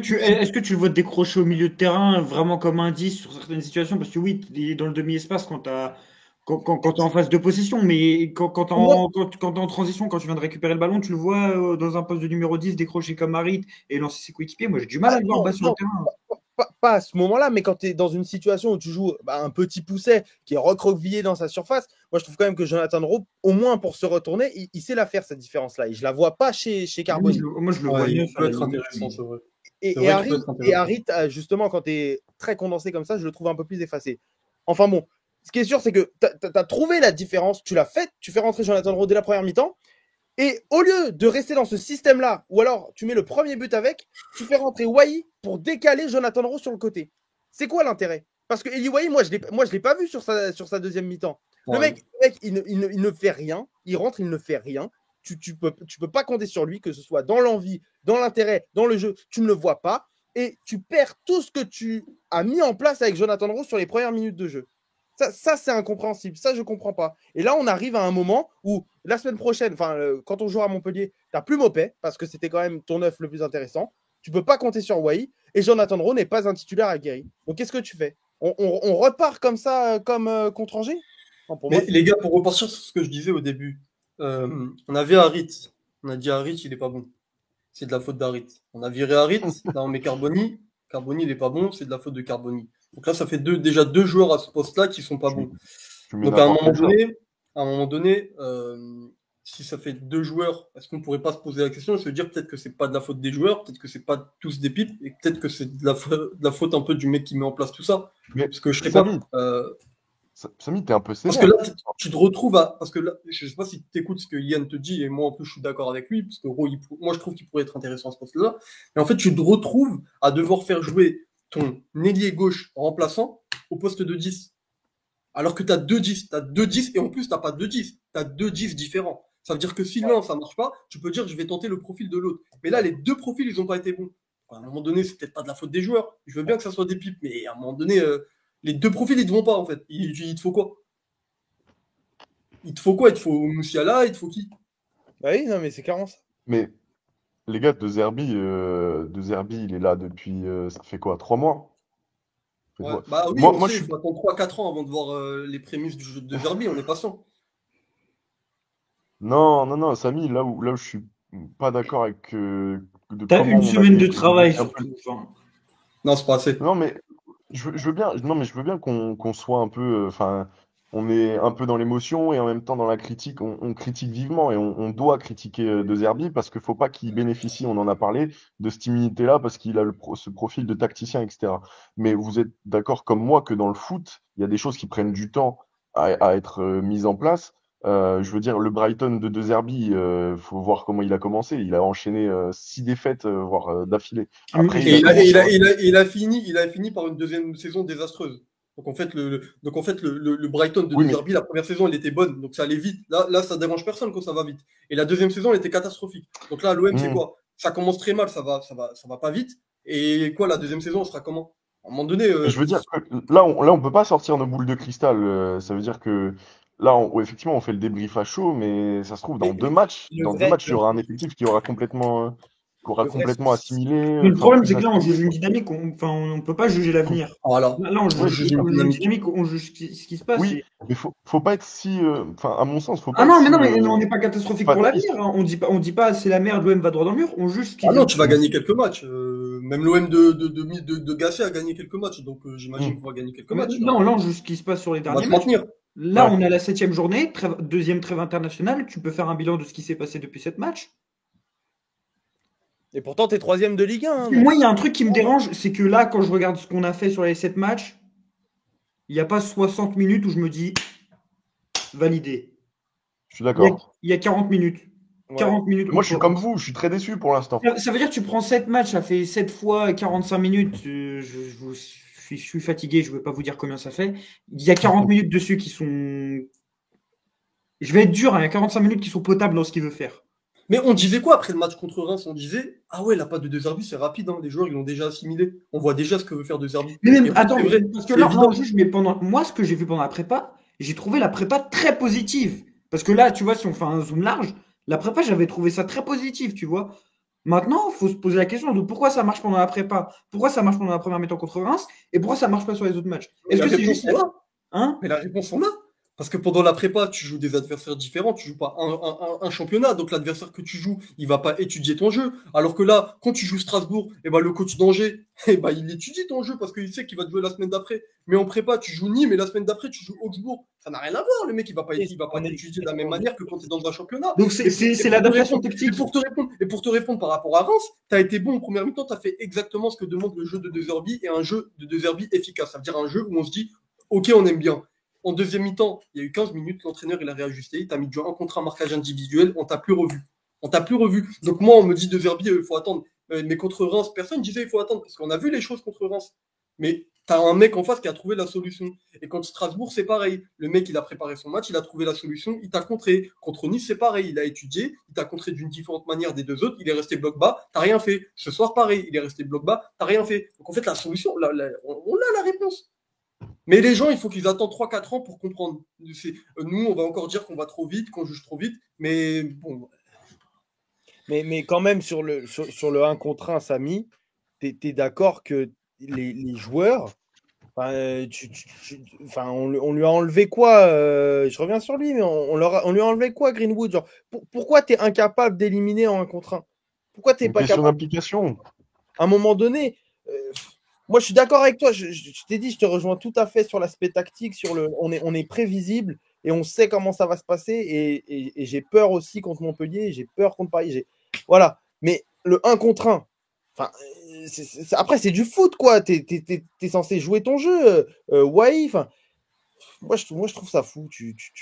que tu le vois décrocher au milieu de terrain vraiment comme un 10 sur certaines situations? Parce que oui, il est dans le demi-espace quand t'es en phase de possession, mais quand t'es en transition, quand tu viens de récupérer le ballon, tu le vois dans un poste de numéro 10 décrocher comme Harit et lancer ses coéquipiers. Moi, j'ai du mal à le voir bas sur le terrain. Pas à ce moment-là, mais quand tu es dans une situation où tu joues un petit pousset qui est recroquevillé dans sa surface, moi je trouve quand même que Jonathan Rowe, au moins pour se retourner, il sait la faire cette différence-là. Et je la vois pas chez Carboni. Moi, je le vois Il mieux. peut être intéressant, c'est vrai. Et Harit, justement, quand tu es très condensé comme ça, je le trouve un peu plus effacé. Enfin bon, ce qui est sûr, c'est que tu as trouvé la différence, tu l'as faite, tu fais rentrer Jonathan Rowe dès la première mi-temps. Et au lieu de rester dans ce système-là, ou alors tu mets le premier but avec, tu fais rentrer Wai pour décaler Jonathan Rowe sur le côté. C'est quoi l'intérêt? Parce que Eli Wai, moi je l'ai pas vu sur sa deuxième mi-temps. Ouais. Le mec il ne fait rien, il rentre, il ne fait rien. Tu peux pas compter sur lui, que ce soit dans l'envie, dans l'intérêt, dans le jeu, tu ne le vois pas. Et tu perds tout ce que tu as mis en place avec Jonathan Rowe sur les premières minutes de jeu. Ça c'est incompréhensible. Ça, je comprends pas. Et là, on arrive à un moment où, la semaine prochaine, quand on jouera à Montpellier, tu n'as plus Mopé, parce que c'était quand même ton œuf le plus intéressant. Tu peux pas compter sur Wai. Et Jonathan Rowe n'est pas un titulaire aguerri. Donc, qu'est-ce que tu fais? On repart comme ça, comme contre Angers? Mais les gars, pour repartir sur ce que je disais au début, on avait Harit. On a dit Harit, il est pas bon. C'est de la faute d'Harit. On a viré Harit. Là, on met Carboni. Carboni, il est pas bon. C'est de la faute de Carboni. Donc là, ça fait déjà deux joueurs à ce poste-là qui sont pas bons. Donc à un moment donné, si ça fait deux joueurs, est-ce qu'on pourrait pas se poser la question et se dire peut-être que c'est pas de la faute des joueurs, peut-être que c'est pas tous des pipes, et peut-être que c'est de la faute un peu du mec qui met en place tout ça. Mais parce que je sais pas. Samy, t'es un peu sévère. Parce que là, tu te retrouves à. Parce que là, je sais pas si tu écoutes ce que Yann te dit, et moi en plus je suis d'accord avec lui, parce que moi je trouve qu'il pourrait être intéressant à ce poste-là. Mais en fait, tu te retrouves à devoir faire jouer ton ailier gauche remplaçant au poste de 10. Alors que tu as deux 10. Tu as deux 10 et en plus, tu n'as pas deux 10. Tu as deux 10 différents. Ça veut dire que si l'un, ça marche pas, tu peux dire je vais tenter le profil de l'autre. Mais là, les deux profils, ils n'ont pas été bons. À un moment donné, c'est peut-être pas de la faute des joueurs. Je veux bien que ça soit des pipes, mais à un moment donné, les deux profils, ils ne te vont pas en fait. Il te faut quoi? Il te faut quoi? Il te faut Moussiala, il te faut qui? Bah oui, non, mais c'est carrément ça. Mais les gars, De Zerbi, il est là depuis, ça fait quoi, 3 mois? Ouais. Bah oui, moi, il faut attendre 3-4 ans avant de voir les prémices du jeu de Zerbi, on est patient. Non, Samy, là où je suis pas d'accord avec T'as une semaine de travail surtout. Non, c'est pas assez. Non, mais je veux bien qu'on soit un peu. on est un peu dans l'émotion et en même temps dans la critique. On critique vivement et on doit critiquer De Zerbi parce qu'il ne faut pas qu'il bénéficie, on en a parlé, de cette immunité-là parce qu'il a ce profil de tacticien, etc. Mais vous êtes d'accord comme moi que dans le foot, il y a des choses qui prennent du temps à être mises en place. Je veux dire, le Brighton de Zerbi, faut voir comment il a commencé. Il a enchaîné 6 défaites, voire d'affilée. Après, Et il a fini par une deuxième saison désastreuse. Donc en fait, le Brighton de Oui, De mais Zerbi, la première saison, elle était bonne, donc ça allait vite. Là, ça dérange personne quand ça va vite. Et la deuxième saison, elle était catastrophique. Donc là, l'OM, c'est quoi? Ça commence très mal, ça va pas vite. Et quoi, la deuxième saison, elle sera comment? À un moment donné, je veux dire que là, on peut pas sortir nos boules de cristal. Ça veut dire que là, effectivement, on fait le débrief à chaud, mais ça se trouve, Mais le dans deux vrai, matchs, il y aura un effectif qui aura le vrai complètement assimilé, Mais le enfin, problème, plus c'est que là, on juge assimilé. une dynamique, on ne peut pas juger l'avenir. voilà. Là, on Oui, juge, Juger une on juge une dynamique. dynamique, on juge ce qui se passe. oui, mais faut pas être si, enfin, à mon sens, faut Ah pas être non, mais si non, mais on n'est pas catastrophique pour fataliste. l'avenir, hein. On dit pas c'est la merde, l'OM va droit dans le mur, on juge ce qui Ah vient non, de tu se vas passer. gagner quelques matchs. Même l'OM de Gasset a gagné quelques matchs, donc j'imagine Hmm. qu'on va gagner quelques Mais matchs. Là. non, là, on juge ce qui se passe sur les On va derniers se matchs. maintenir. Là, Ouais. on est à la 7e journée, deuxième trêve internationale. Tu peux faire un bilan de ce qui s'est passé depuis 7 matchs. Et pourtant, t'es troisième de Ligue 1. Hein, Moi, il y a un truc qui me dérange, c'est que là, quand je regarde ce qu'on a fait sur les 7 matchs, il n'y a pas 60 minutes où je me dis validé. Je suis Il y a, d'accord. il y a 40 minutes. Ouais. 40 minutes Moi, je contre suis comme Reims. vous, je suis très déçu pour l'instant. Ça veut dire que tu prends 7 matchs, ça fait 7 fois 45 minutes. Je suis fatigué, je ne vais pas vous dire combien ça fait. Il y a 40 minutes dessus qui sont. Je vais être dur, hein, il y a 45 minutes qui sont potables dans ce qu'il veut faire. Mais on disait quoi après le match contre Reims? On disait, ah ouais, la patte de De Zerbi, c'est rapide, hein. Les joueurs, ils l'ont déjà assimilé. On voit déjà ce que veut faire De Zerbi. Mais Et même, oui, attends, c'est vrai, parce que c'est là, évident. on juge, mais moi, ce que j'ai vu pendant la prépa, j'ai trouvé la prépa très positive. Parce que là, tu vois, si on fait un zoom large, la prépa, j'avais trouvé ça très positif, tu vois. Maintenant, il faut se poser la question de pourquoi ça marche pendant la prépa, pourquoi ça marche pendant la première mi-temps contre Reims, et pourquoi ça marche pas sur les autres matchs. Mais Est-ce la que c'est réponse, juste. on l'a. Hein? Mais la réponse, on l'a. Parce que pendant la prépa, tu joues des adversaires différents, tu joues pas un championnat, donc l'adversaire que tu joues, il va pas étudier ton jeu. Alors que là, quand tu joues Strasbourg, eh ben, le coach d'Angers, eh ben, il étudie ton jeu parce qu'il sait qu'il va te jouer la semaine d'après. Mais en prépa, tu joues Nîmes et la semaine d'après, tu joues Augsbourg. Ça n'a rien à voir. Le mec, il va pas t'étudier de la même manière que quand tu es dans un championnat. Donc, c'est l'adaptation tactique. Et pour te répondre par rapport à Reims, tu as été bon en première mi-temps, tu as fait exactement ce que demande le jeu de De Zerbi et un jeu de De Zerbi efficace. Ça veut dire un jeu où on se dit, ok, on aime bien. En deuxième mi-temps, il y a eu 15 minutes, l'entraîneur il a réajusté, il t'a mis du 1 contre 1 marquage individuel, on t'a plus revu. On t'a plus revu. Donc moi, on me dit De Zerbi, il faut attendre. Mais contre Reims, personne disait il faut attendre, parce qu'on a vu les choses contre Reims. Mais t'as un mec en face qui a trouvé la solution. Et contre Strasbourg, c'est pareil. Le mec, il a préparé son match, il a trouvé la solution, il t'a contré. Contre Nice, c'est pareil. Il a étudié, il t'a contré d'une différente manière des deux autres, il est resté bloc bas, t'as rien fait. Ce soir, pareil, il est resté bloc bas, t'as rien fait. Donc en fait, la solution, on a la réponse. Mais les gens, il faut qu'ils attendent 3-4 ans pour comprendre. Nous, on va encore dire qu'on va trop vite, qu'on juge trop vite, mais bon. Mais quand même, sur le 1 contre 1, Samy, tu es d'accord que les joueurs, on lui a enlevé quoi je reviens sur lui, mais on lui a enlevé quoi, Greenwood, genre, pourquoi tu es incapable d'éliminer en 1 contre 1? Pourquoi tu n'es Une pas question capable d'implication. à un moment donné moi, je suis d'accord avec toi. Je t'ai dit, je te rejoins tout à fait sur l'aspect tactique. On est prévisible et on sait comment ça va se passer. Et j'ai peur aussi contre Montpellier. J'ai peur contre Paris. Voilà. Mais le 1 contre 1, après, c'est du foot, quoi. T'es censé jouer ton jeu. Moi, je trouve ça fou.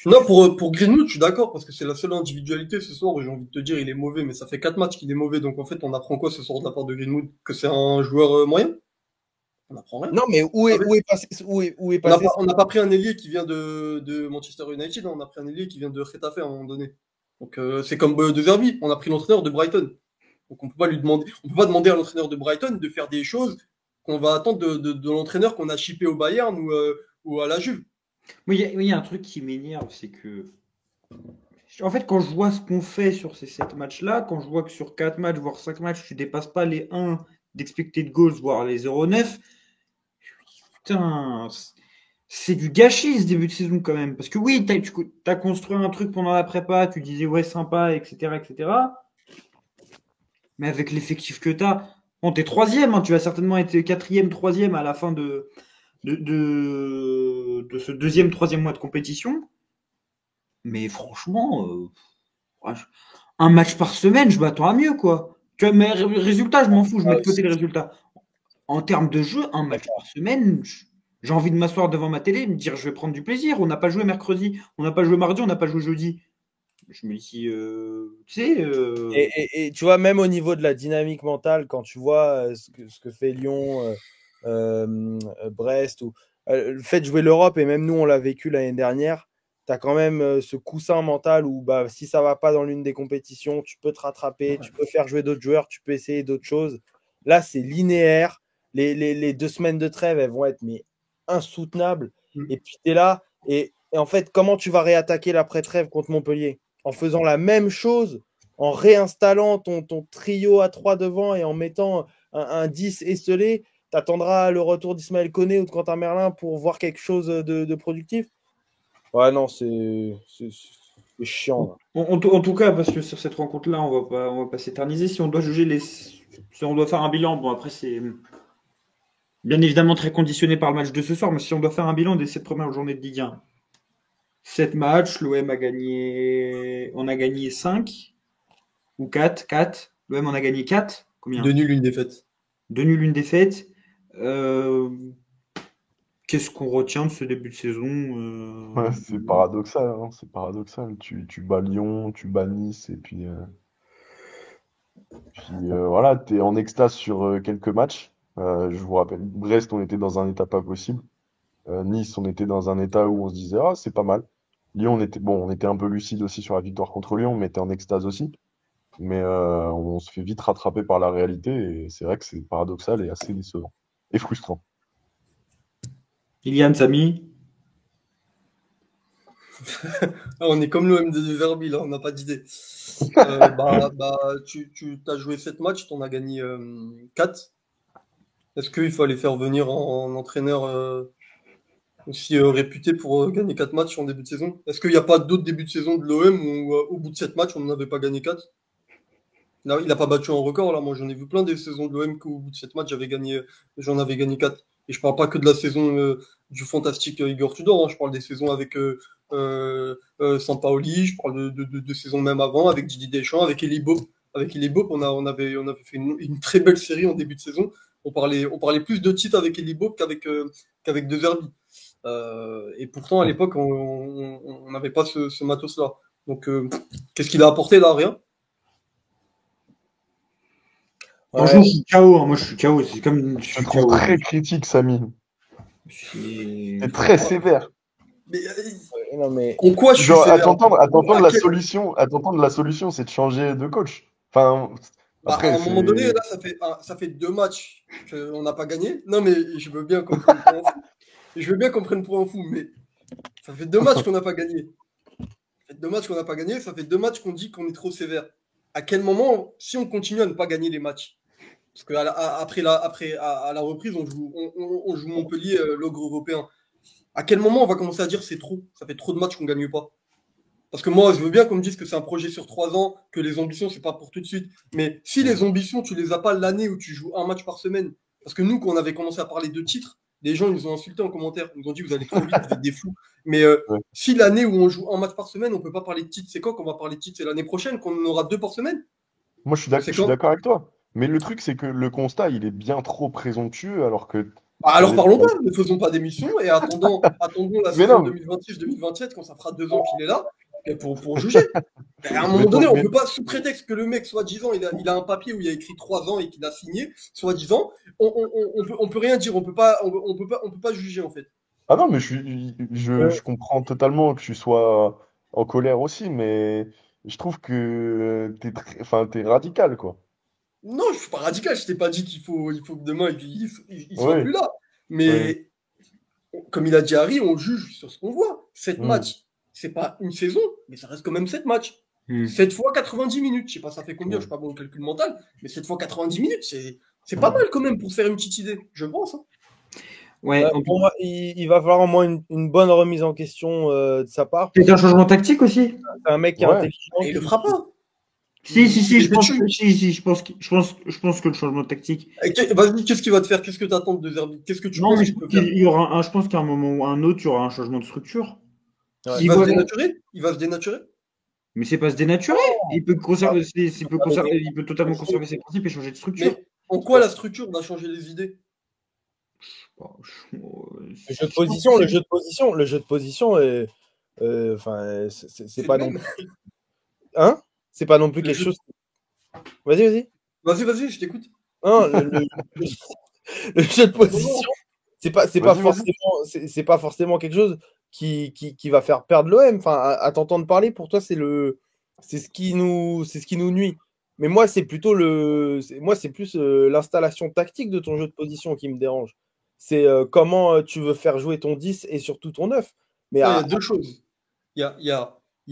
Non, pour Greenwood, je suis d'accord, parce que c'est la seule individualité ce soir où j'ai envie de te dire il est mauvais, mais ça fait 4 matchs qu'il est mauvais. Donc en fait, on apprend quoi ce soir de la part de Greenwood? Que c'est un joueur moyen? On n'apprend rien. Non, mais où est passé On n'a pas pris un ailier qui vient de Manchester United, on a pris un ailier qui vient de Getafe à un moment donné. Donc c'est comme De Zerbi, on a pris l'entraîneur de Brighton. Donc on peut pas demander à l'entraîneur de Brighton de faire des choses qu'on va attendre de l'entraîneur qu'on a shippé au Bayern ou à la Juve. Oui, il y a un truc qui m'énerve, c'est que. En fait, quand je vois ce qu'on fait sur ces 7 matchs-là, quand je vois que sur 4 matchs, voire 5 matchs, tu dépasses pas les 1 d'expected goals, voire les 0,9, putain, c'est du gâchis ce début de saison quand même. Parce que oui, tu as construit un truc pendant la prépa, tu disais ouais, sympa, etc. etc. Mais avec l'effectif que tu as, bon, t'es troisième, hein, tu vas certainement être quatrième, troisième à la fin de ce deuxième, troisième mois de compétition. Mais franchement, un match par semaine, je m'attends à mieux, quoi. Tu vois, mais résultat, je m'en fous, je mets de côté les résultats. En termes de jeu, un match par semaine, j'ai envie de m'asseoir devant ma télé et me dire je vais prendre du plaisir. On n'a pas joué mercredi, on n'a pas joué mardi, on n'a pas joué jeudi. Je me dis, tu sais. Et tu vois, même au niveau de la dynamique mentale, quand tu vois ce que fait Lyon, Brest, ou le fait de jouer l'Europe, et même nous, on l'a vécu l'année dernière, tu as quand même ce coussin mental où bah, si ça va pas dans l'une des compétitions, tu peux te rattraper, tu peux faire jouer d'autres joueurs, tu peux essayer d'autres choses. Là, c'est linéaire. Les 2 semaines de trêve, elles vont être insoutenables. Et puis, tu es là. Et en fait, comment tu vas réattaquer l'après-trêve contre Montpellier? En faisant la même chose, en réinstallant ton trio à 3 devant et en mettant un 10 esselé, tu attendras le retour d'Ismaël Koné ou de Quentin Merlin pour voir quelque chose de productif? Ouais, non, c'est chiant. En tout cas, parce que sur cette rencontre-là, on va pas s'éterniser. Si on doit juger si on doit faire un bilan, bon après c'est bien évidemment très conditionné par le match de ce soir, mais si on doit faire un bilan des 7 premières journées de Ligue 1, 7 matchs, l'OM a gagné, on a gagné 5 ou 4. L'OM en a gagné 4. Combien? 2 nuls, 1 défaite. 2 nuls, 1 défaite. Qu'est-ce qu'on retient de ce début de saison? Ouais, c'est paradoxal, hein, c'est paradoxal. Tu bats Lyon, tu bats Nice, et puis voilà, t'es en extase sur quelques matchs. Je vous rappelle, Brest, on était dans un état pas possible. Nice, on était dans un état où on se disait, ah, c'est pas mal. Lyon, on était un peu lucide aussi sur la victoire contre Lyon, mais était en extase aussi. Mais on se fait vite rattraper par la réalité, et c'est vrai que c'est paradoxal et assez décevant. Et frustrant. Ilian, Samy. On est comme l'OM de Verbi, là, on n'a pas d'idée. Tu as joué 7 matchs, tu en as gagné 4. Est-ce qu'il fallait faire venir un entraîneur aussi réputé pour gagner 4 matchs en début de saison? Est-ce qu'il n'y a pas d'autres débuts de saison de l'OM où au bout de 7 matchs, on n'en avait pas gagné 4? Là, il n'a pas battu un record, là. Moi, j'en ai vu plein des saisons de l'OM qu'au bout de 7 matchs, j'en avais gagné 4. Et je parle pas que de la saison du fantastique Igor Tudor, hein. Je parle des saisons avec Sampaoli, je parle de saisons même avant, avec Didier Deschamps, avec Elie Bopp. Avec Elie Bopp, on avait fait une très belle série en début de saison. On parlait plus de titres avec Elie Bopp qu'avec De Zerbi. Et pourtant, à l'époque, on n'avait pas ce matos-là. Donc, qu'est-ce qu'il a apporté là? Rien. Franchement, je suis KO. Moi, je suis KO. C'est comme. Je te trouve très critique, Samy. C'est très sévère. Mais en quoi je suis sévère? À t'entendre, la solution, c'est de changer de coach. Enfin, après, à un moment donné, là, ça fait 2 matchs qu'on n'a pas gagné. Non, mais je veux bien qu'on prenne pour un fou. Je veux bien qu'on prenne pour un fou, mais ça fait 2 matchs qu'on n'a pas gagné. Ça fait 2 matchs qu'on dit qu'on est trop sévère. À quel moment, si on continue à ne pas gagner les matchs, parce qu'à la reprise, on joue Montpellier, l'ogre européen. À quel moment on va commencer à dire c'est trop? Ça fait trop de matchs qu'on ne gagne pas. Parce que moi, je veux bien qu'on me dise que c'est un projet sur 3 ans, que les ambitions, c'est pas pour tout de suite. Mais si les ambitions, tu les as pas l'année où tu joues un match par semaine, parce que nous, quand on avait commencé à parler de titres, les gens ils nous ont insultés en commentaire. Ils nous ont dit vous allez trop vite, vous êtes des fous. Mais si l'année où on joue un match par semaine, on peut pas parler de titres, c'est quand qu'on va parler de titres? C'est l'année prochaine qu'on en aura 2 par semaine? Moi, je suis d'accord avec toi. Mais le truc, c'est que le constat, il est bien trop présomptueux, alors que. Alors parlons pas, ne faisons pas d'émission et attendons la saison 2026-2027 quand ça fera 2 ans qu'il est là pour juger. À un moment donné, on peut pas, sous prétexte que le mec, soi-disant, il a un papier où il y a écrit 3 ans et qu'il a signé, soi-disant, on peut rien dire, on peut pas juger en fait. Ah non, mais je comprends totalement que tu sois en colère aussi, mais je trouve que t'es radical, quoi. Non, je suis pas radical, je t'ai pas dit qu'il faut que demain il soit plus là. Mais comme il a dit Harry, on juge sur ce qu'on voit. 7 matchs, c'est pas une saison, mais ça reste quand même 7 matchs. 7 fois 90 minutes. Je sais pas ça fait combien, je suis pas bon au calcul mental, mais 7 fois 90 minutes, c'est pas mal quand même pour faire une petite idée, je pense. Hein. Ouais, pour moi, il va falloir au moins une bonne remise en question de sa part. C'est un changement tactique aussi. C'est un mec qui est intelligent. Et il le fera pas. Si, je pense que le changement de tactique. Vas-y, qu'est-ce qu'il va te faire? Qu'est-ce que tu attends de Zerbi? Qu'est-ce que tu Non, penses mais qu'il peut faire? je pense qu'à un moment ou à un autre, il y aura un changement de structure. Ouais. Il va se dénaturer? Il va se dénaturer? Mais c'est pas se dénaturer. Il peut totalement conserver ses principes et changer de structure. Mais en quoi la structure va changer les idées? Le jeu de position est, enfin, c'est pas non plus, hein? C'est pas non plus quelque chose. Vas-y. Vas-y, je t'écoute. Non, le jeu de position, c'est pas forcément quelque chose qui va faire perdre l'OM. Enfin, à t'entendre parler, pour toi, c'est ce qui nous nuit. Mais moi, c'est plutôt plus l'installation tactique de ton jeu de position qui me dérange. C'est comment tu veux faire jouer ton 10 et surtout ton 9. Mais Il y a deux choses. Il y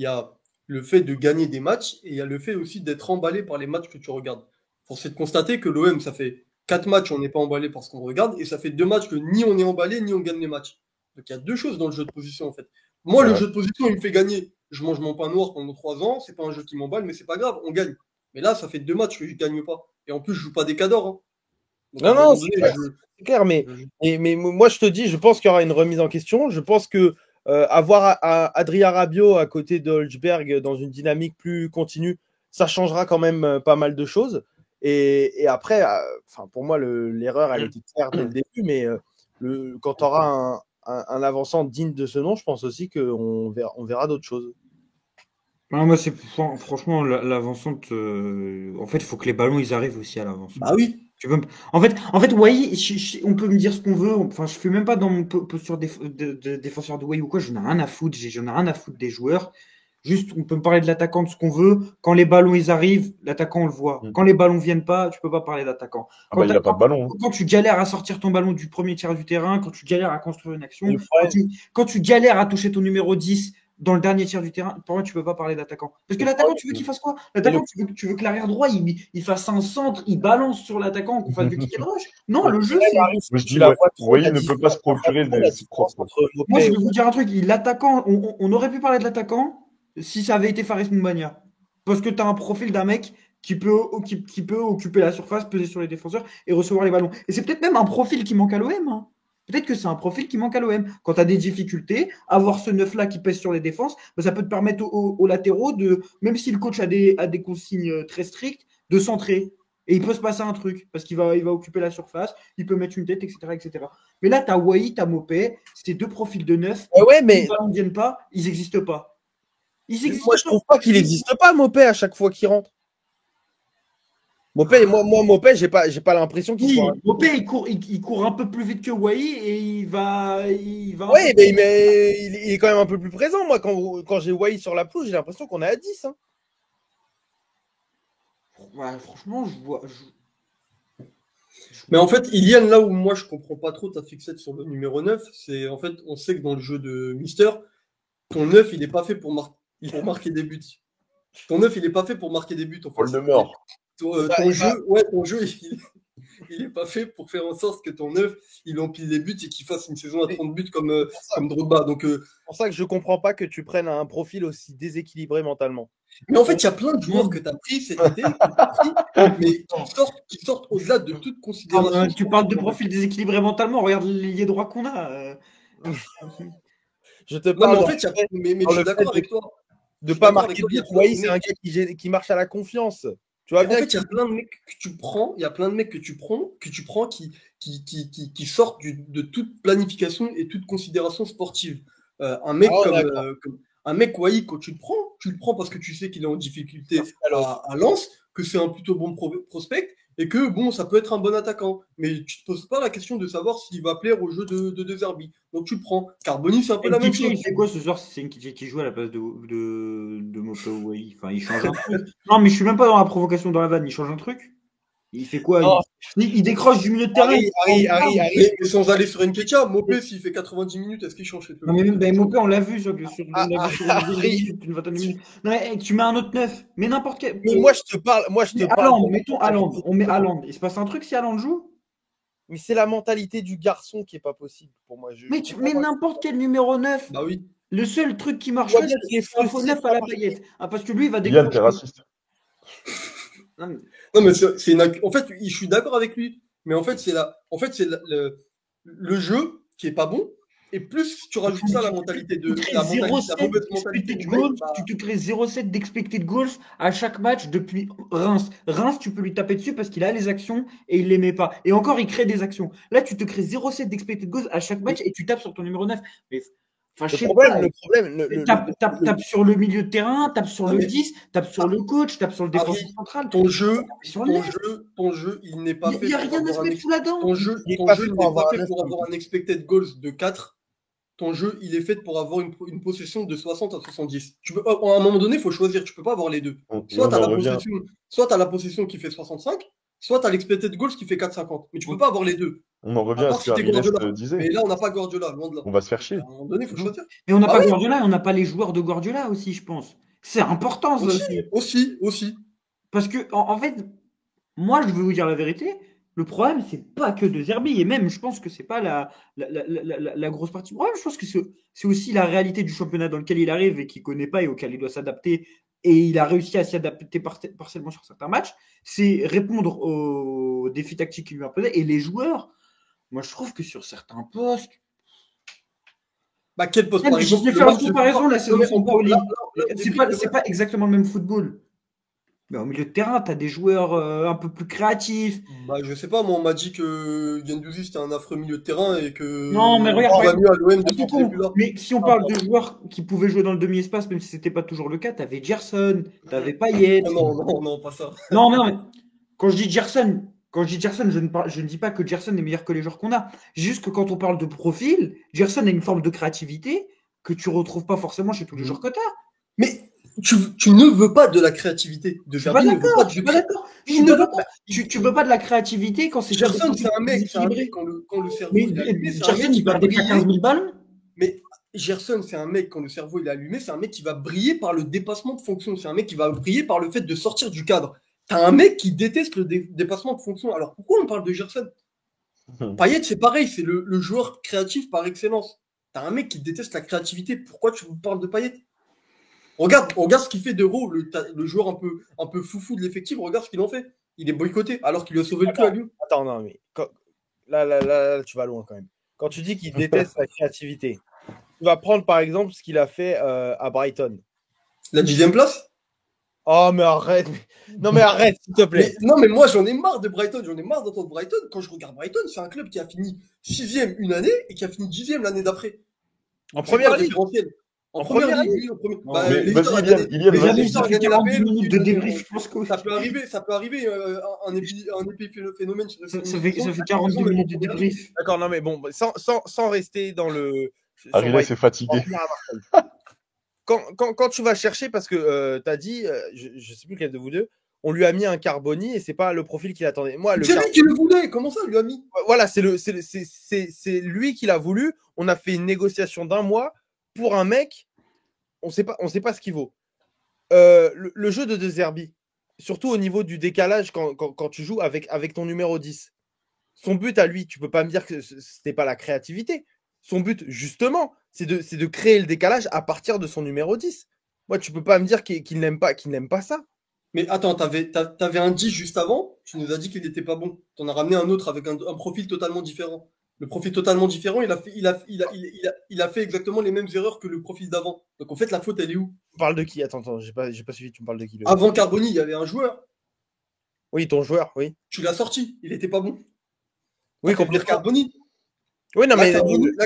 a le fait de gagner des matchs et il y a le fait aussi d'être emballé par les matchs que tu regardes. Force est de constater que l'OM, ça fait 4 matchs, on n'est pas emballé parce qu'on regarde, et ça fait 2 matchs que ni on est emballé, ni on gagne les matchs. Donc il y a deux choses dans le jeu de position, en fait. Moi, le jeu de position, il me fait gagner. Je mange mon pain noir pendant 3 ans, c'est pas un jeu qui m'emballe, mais c'est pas grave, on gagne. Mais là, ça fait 2 matchs que je gagne pas. Et en plus, je joue pas des cadors. Hein. Donc, non, c'est clair, mais moi, je te dis, je pense qu'il y aura une remise en question. Je pense que avoir Adrien Rabiot à côté de Holzberg dans une dynamique plus continue, ça changera quand même pas mal de choses. Et après, pour moi, l'erreur, elle était claire dès le début, mais quand tu auras un avançant digne de ce nom, je pense aussi qu'on verra d'autres choses. Moi, franchement, l'avancante. En fait, il faut que les ballons ils arrivent aussi à l'avance. Bah oui. En fait, Wai, on peut me dire ce qu'on veut. Enfin, je fais même pas dans mon posture de défenseur de Wai ou quoi. J'en ai rien à foutre. J'en ai rien à foutre des joueurs. Juste, on peut me parler de l'attaquant de ce qu'on veut. Quand les ballons ils arrivent, l'attaquant on le voit. Quand les ballons viennent pas, tu peux pas parler d'attaquant. Il n'a pas de ballon. Quand tu galères à sortir ton ballon du premier tiers du terrain, quand tu galères à construire une action, quand tu galères à toucher ton numéro 10 dans le dernier tiers du terrain, pour moi, tu peux pas parler d'attaquant. Parce que l'attaquant, tu veux qu'il fasse quoi? L'attaquant, tu veux que l'arrière droit, il fasse un centre, il balance sur l'attaquant, qu'on fasse du kick and rush. Non, le jeu, c'est. Vous voyez, ne peut pas se procurer des propres. Moi, je vais vous dire un truc. L'attaquant, on aurait pu parler de l'attaquant si ça avait été Faris Moumbagna. Parce que tu as un profil d'un mec qui peut occuper la surface, peser sur les défenseurs et recevoir les ballons. Et c'est peut-être même un profil qui manque à l'OM. Hein. Peut-être que c'est un profil qui manque à l'OM. Quand tu as des difficultés, avoir ce neuf-là qui pèse sur les défenses, ça peut te permettre aux latéraux, même si le coach a des consignes très strictes, de centrer. Et il peut se passer un truc, parce qu'il va occuper la surface, il peut mettre une tête, etc. Mais là, tu as Wai, tu as Mopé, c'est deux profils de neuf. Mais les ballons ne viennent pas, ils n'existent pas. Moi, je trouve pas qu'il n'existe pas, Mopé, à chaque fois qu'il rentre. Mopé, Mopé, j'ai pas l'impression qu'il soit. Mopé, il court un peu plus vite que Wai et il va. Oui, mais il est quand même un peu plus présent. Moi, quand j'ai Wai sur la pelouse, j'ai l'impression qu'on est à 10. Hein. Ouais, franchement, je vois. Mais en fait, Ilian, là où moi je comprends pas trop ta fixette sur le numéro 9, c'est en fait, on sait que dans le jeu de Mister, ton 9, il n'est pas fait pour marquer des buts. Ton 9, il n'est pas fait pour marquer des buts. En fait. Voldemort. Ton jeu, il n'est pas fait pour faire en sorte que ton 9, il empile les buts et qu'il fasse une saison à 30 buts comme Drogba. Donc, c'est pour ça que je comprends pas que tu prennes un profil aussi déséquilibré mentalement. Mais en fait, il y a plein de joueurs que tu as pris cet été, mais qui sortent au-delà de toute considération. Tu parles de profil déséquilibré mentalement, regarde l'ailier droit qu'on a. Je te parle. Non, mais en fait, mais je suis d'accord avec toi. De ne pas marquer de but, Wai, c'est un gars qui marche à la confiance. Tu vois bien. En fait, il y a plein de mecs que tu prends, qui sortent de toute planification et toute considération sportive. Un mec Wai, quand tu le prends parce que tu sais qu'il est en difficulté à Lens, que c'est un plutôt bon prospect et que bon, ça peut être un bon attaquant. Mais tu te poses pas la question de savoir s'il va plaire au jeu de Zerbi. Donc tu le prends. Carboni, c'est un peu la même chose. Il fait quoi ce soir? C'est Nketiah qui joue à la place de Mopé ou Wai. Enfin, il change un truc. Non, mais je suis même pas dans la provocation dans la vanne. Il change un truc. Il fait quoi? Il décroche du milieu de terrain. Mais sans aller sur Nketiah, Mopé, s'il fait 90 minutes, est-ce qu'il change? Non, mais même Mopé, on l'a vu sur une vingtaine de minutes. Non, mais tu mets un autre neuf. Mais n'importe quel. Mais moi, je te parle. Mettons Haaland. On met Haaland. Il se passe un truc si Haaland joue? Mais c'est la mentalité du garçon qui est pas possible pour moi. Mais n'importe quel numéro 9. Bah oui. Le seul truc qui marcherait, c'est un faux 9 à la paillette. Parce que lui, il va décrocher. Non, mais- Non, mais en fait, je suis d'accord avec lui. Mais en fait, le jeu qui est pas bon. Et plus tu rajoutes ça à la mauvaise mentalité d'expected du mec, goals, bah, tu te crées 0,7 d'expected goals à chaque match depuis Reims. Reims, tu peux lui taper dessus parce qu'il a les actions et il les met pas. Et encore, il crée des actions. Là, tu te crées 0,7 d'expected goals à chaque match et tu tapes sur ton numéro 9. Mais, enfin, je sais pas. Le problème, Tape sur le milieu de terrain, tape sur non, le mais 10, tape sur ah, le coach, tape sur le défenseur Harry, central. ton jeu, Sur le net. ton jeu, il n'est pas Il fait n'y a pour rien à avoir se mettre sous la dent. il est ton pas jeu fait il pour n'est avoir pas un fait pour neuf. avoir un expected goals de 4. Ton jeu, il est fait pour avoir une possession de 60 à 70. À un moment donné, il faut choisir. Tu peux pas avoir les deux. Et Soit on tu as en revient. la possession qui fait 65, soit tu as l'expected goals qui fait 4,50. Mais tu peux pas avoir les deux. On en À revient à part ce que si tu es Ariles Guardiola. disait. Mais là, on n'a pas Guardiola, loin de là. On va se faire chier. À un moment donné, il faut choisir. Mais on n'a Ah pas ouais, Guardiola et on n'a pas les joueurs de Guardiola aussi, je pense. C'est important ça aussi. aussi. Parce que, en fait, moi, je vais vous dire la vérité, le problème, c'est pas que de Zerbi. Et même, je pense que c'est pas la grosse partie du problème. Je pense que c'est aussi la réalité du championnat dans lequel il arrive et qu'il connaît pas et auquel il doit s'adapter. Et il a réussi à s'y adapter partiellement sur certains matchs. C'est répondre aux défis tactiques qu'il lui a posés. Et les joueurs, moi, je trouve que sur certains postes, Bah, quel poste, même, par je exemple, vais le faire une match de ce comparaison soir. la Non, saison mais sans Pauli. là, on C'est débriefe pas, le c'est match. pas exactement le même football. Mais au milieu de terrain, tu as des joueurs un peu plus créatifs. Bah, je sais pas, moi, on m'a dit que Guendouzi, c'était un affreux milieu de terrain et Non, mais que regarde, il par va exemple, mieux à l'OM un depuis peu qu'il est con. plus là. Mais si on Ah, parle de joueurs qui pouvaient jouer dans le demi-espace, même si c'était pas toujours le cas, tu avais Gerson, tu avais Payet. oh non, non, non, pas ça. Non, mais non, mais quand je dis Gerson, je ne dis pas que Gerson est meilleur que les joueurs qu'on a. Juste que quand on parle de profil, Gerson a une forme de créativité que tu retrouves pas forcément chez tous les joueurs que tu as. Mais tu ne veux pas de la créativité. De Je suis pas Gerbi ne veut d'accord, pas je de suis pas d'accord. Je suis pas d'accord. Tu veux pas de la créativité quand c'est déjà des Gerson, profils c'est un mec, déséquilibrés. quand le cerveau Mais il est allumé, c'est un Gerson, mec qui il va perdait pas 15 briller. 000 ballons. Mais Gerson, c'est un mec, quand le cerveau il est allumé, c'est un mec qui va briller par le dépassement de fonction. C'est un mec qui va briller par le fait de sortir du cadre. T'as un mec qui déteste le dépassement de fonction. Alors pourquoi on parle de Gerson? Payet, c'est pareil, c'est le joueur créatif par excellence. T'as un mec qui déteste la créativité. Pourquoi tu me parles de Payet? Regarde ce qu'il fait d'Euro, le joueur un peu foufou de l'effectif. Regarde ce qu'il en fait. Il est boycotté alors qu'il lui a sauvé le cul à Lyon. Attends, non, mais là, tu vas loin quand même. Quand tu dis qu'il déteste la créativité, tu vas prendre par exemple ce qu'il a fait à Brighton. La 10e place? Oh, mais arrête. Non, mais arrête, s'il te plaît. Non, mais moi, j'en ai marre de Brighton. J'en ai marre d'entendre Brighton. Quand je regarde Brighton, c'est un club qui a fini 6e une année et qui a fini 10e l'année d'après. En première ligue. En première ligue, oui. Bah, Mais l'Evian a vas-y, gagné. Ilian, Mais vas-y. jamais ça fait 40 minutes de débrief, je pense que Ça peut arriver un épiphénomène. ça fait 42 minutes de débrief. D'accord, non, mais bon, sans rester dans le. Ariles est fatigué. Quand tu vas chercher, parce que tu as dit, je ne sais plus quel de vous deux, on lui a mis un Carboni et c'est pas le profil qu'il attendait. Moi, C'est lui qui le voulait. Comment ça, lui a mis? Voilà, c'est lui qui l'a voulu. On a fait une négociation d'1 mois pour un mec. On sait pas ce qu'il vaut. Le jeu de De Zerbi, surtout au niveau du décalage quand tu joues avec ton numéro 10. Son but à lui, tu peux pas me dire que c'était pas la créativité. Son but, justement, c'est de créer le décalage à partir de son numéro 10. Moi, tu peux pas me dire qu'il n'aime pas ça. Mais attends, t'avais un 10 juste avant. Tu nous as dit qu'il n'était pas bon. T'en as ramené un autre avec un profil totalement différent. Le profil totalement différent, il a fait exactement les mêmes erreurs que le profil d'avant. Donc en fait, la faute, elle est où? Tu parles de qui? Attends, j'ai pas suivi, tu me parles de qui? Avant Carboni, il y avait un joueur. Oui, ton joueur, oui. Tu l'as sorti, il était pas bon. Oui, T'as fait venir Carboni. Oui, non, mais.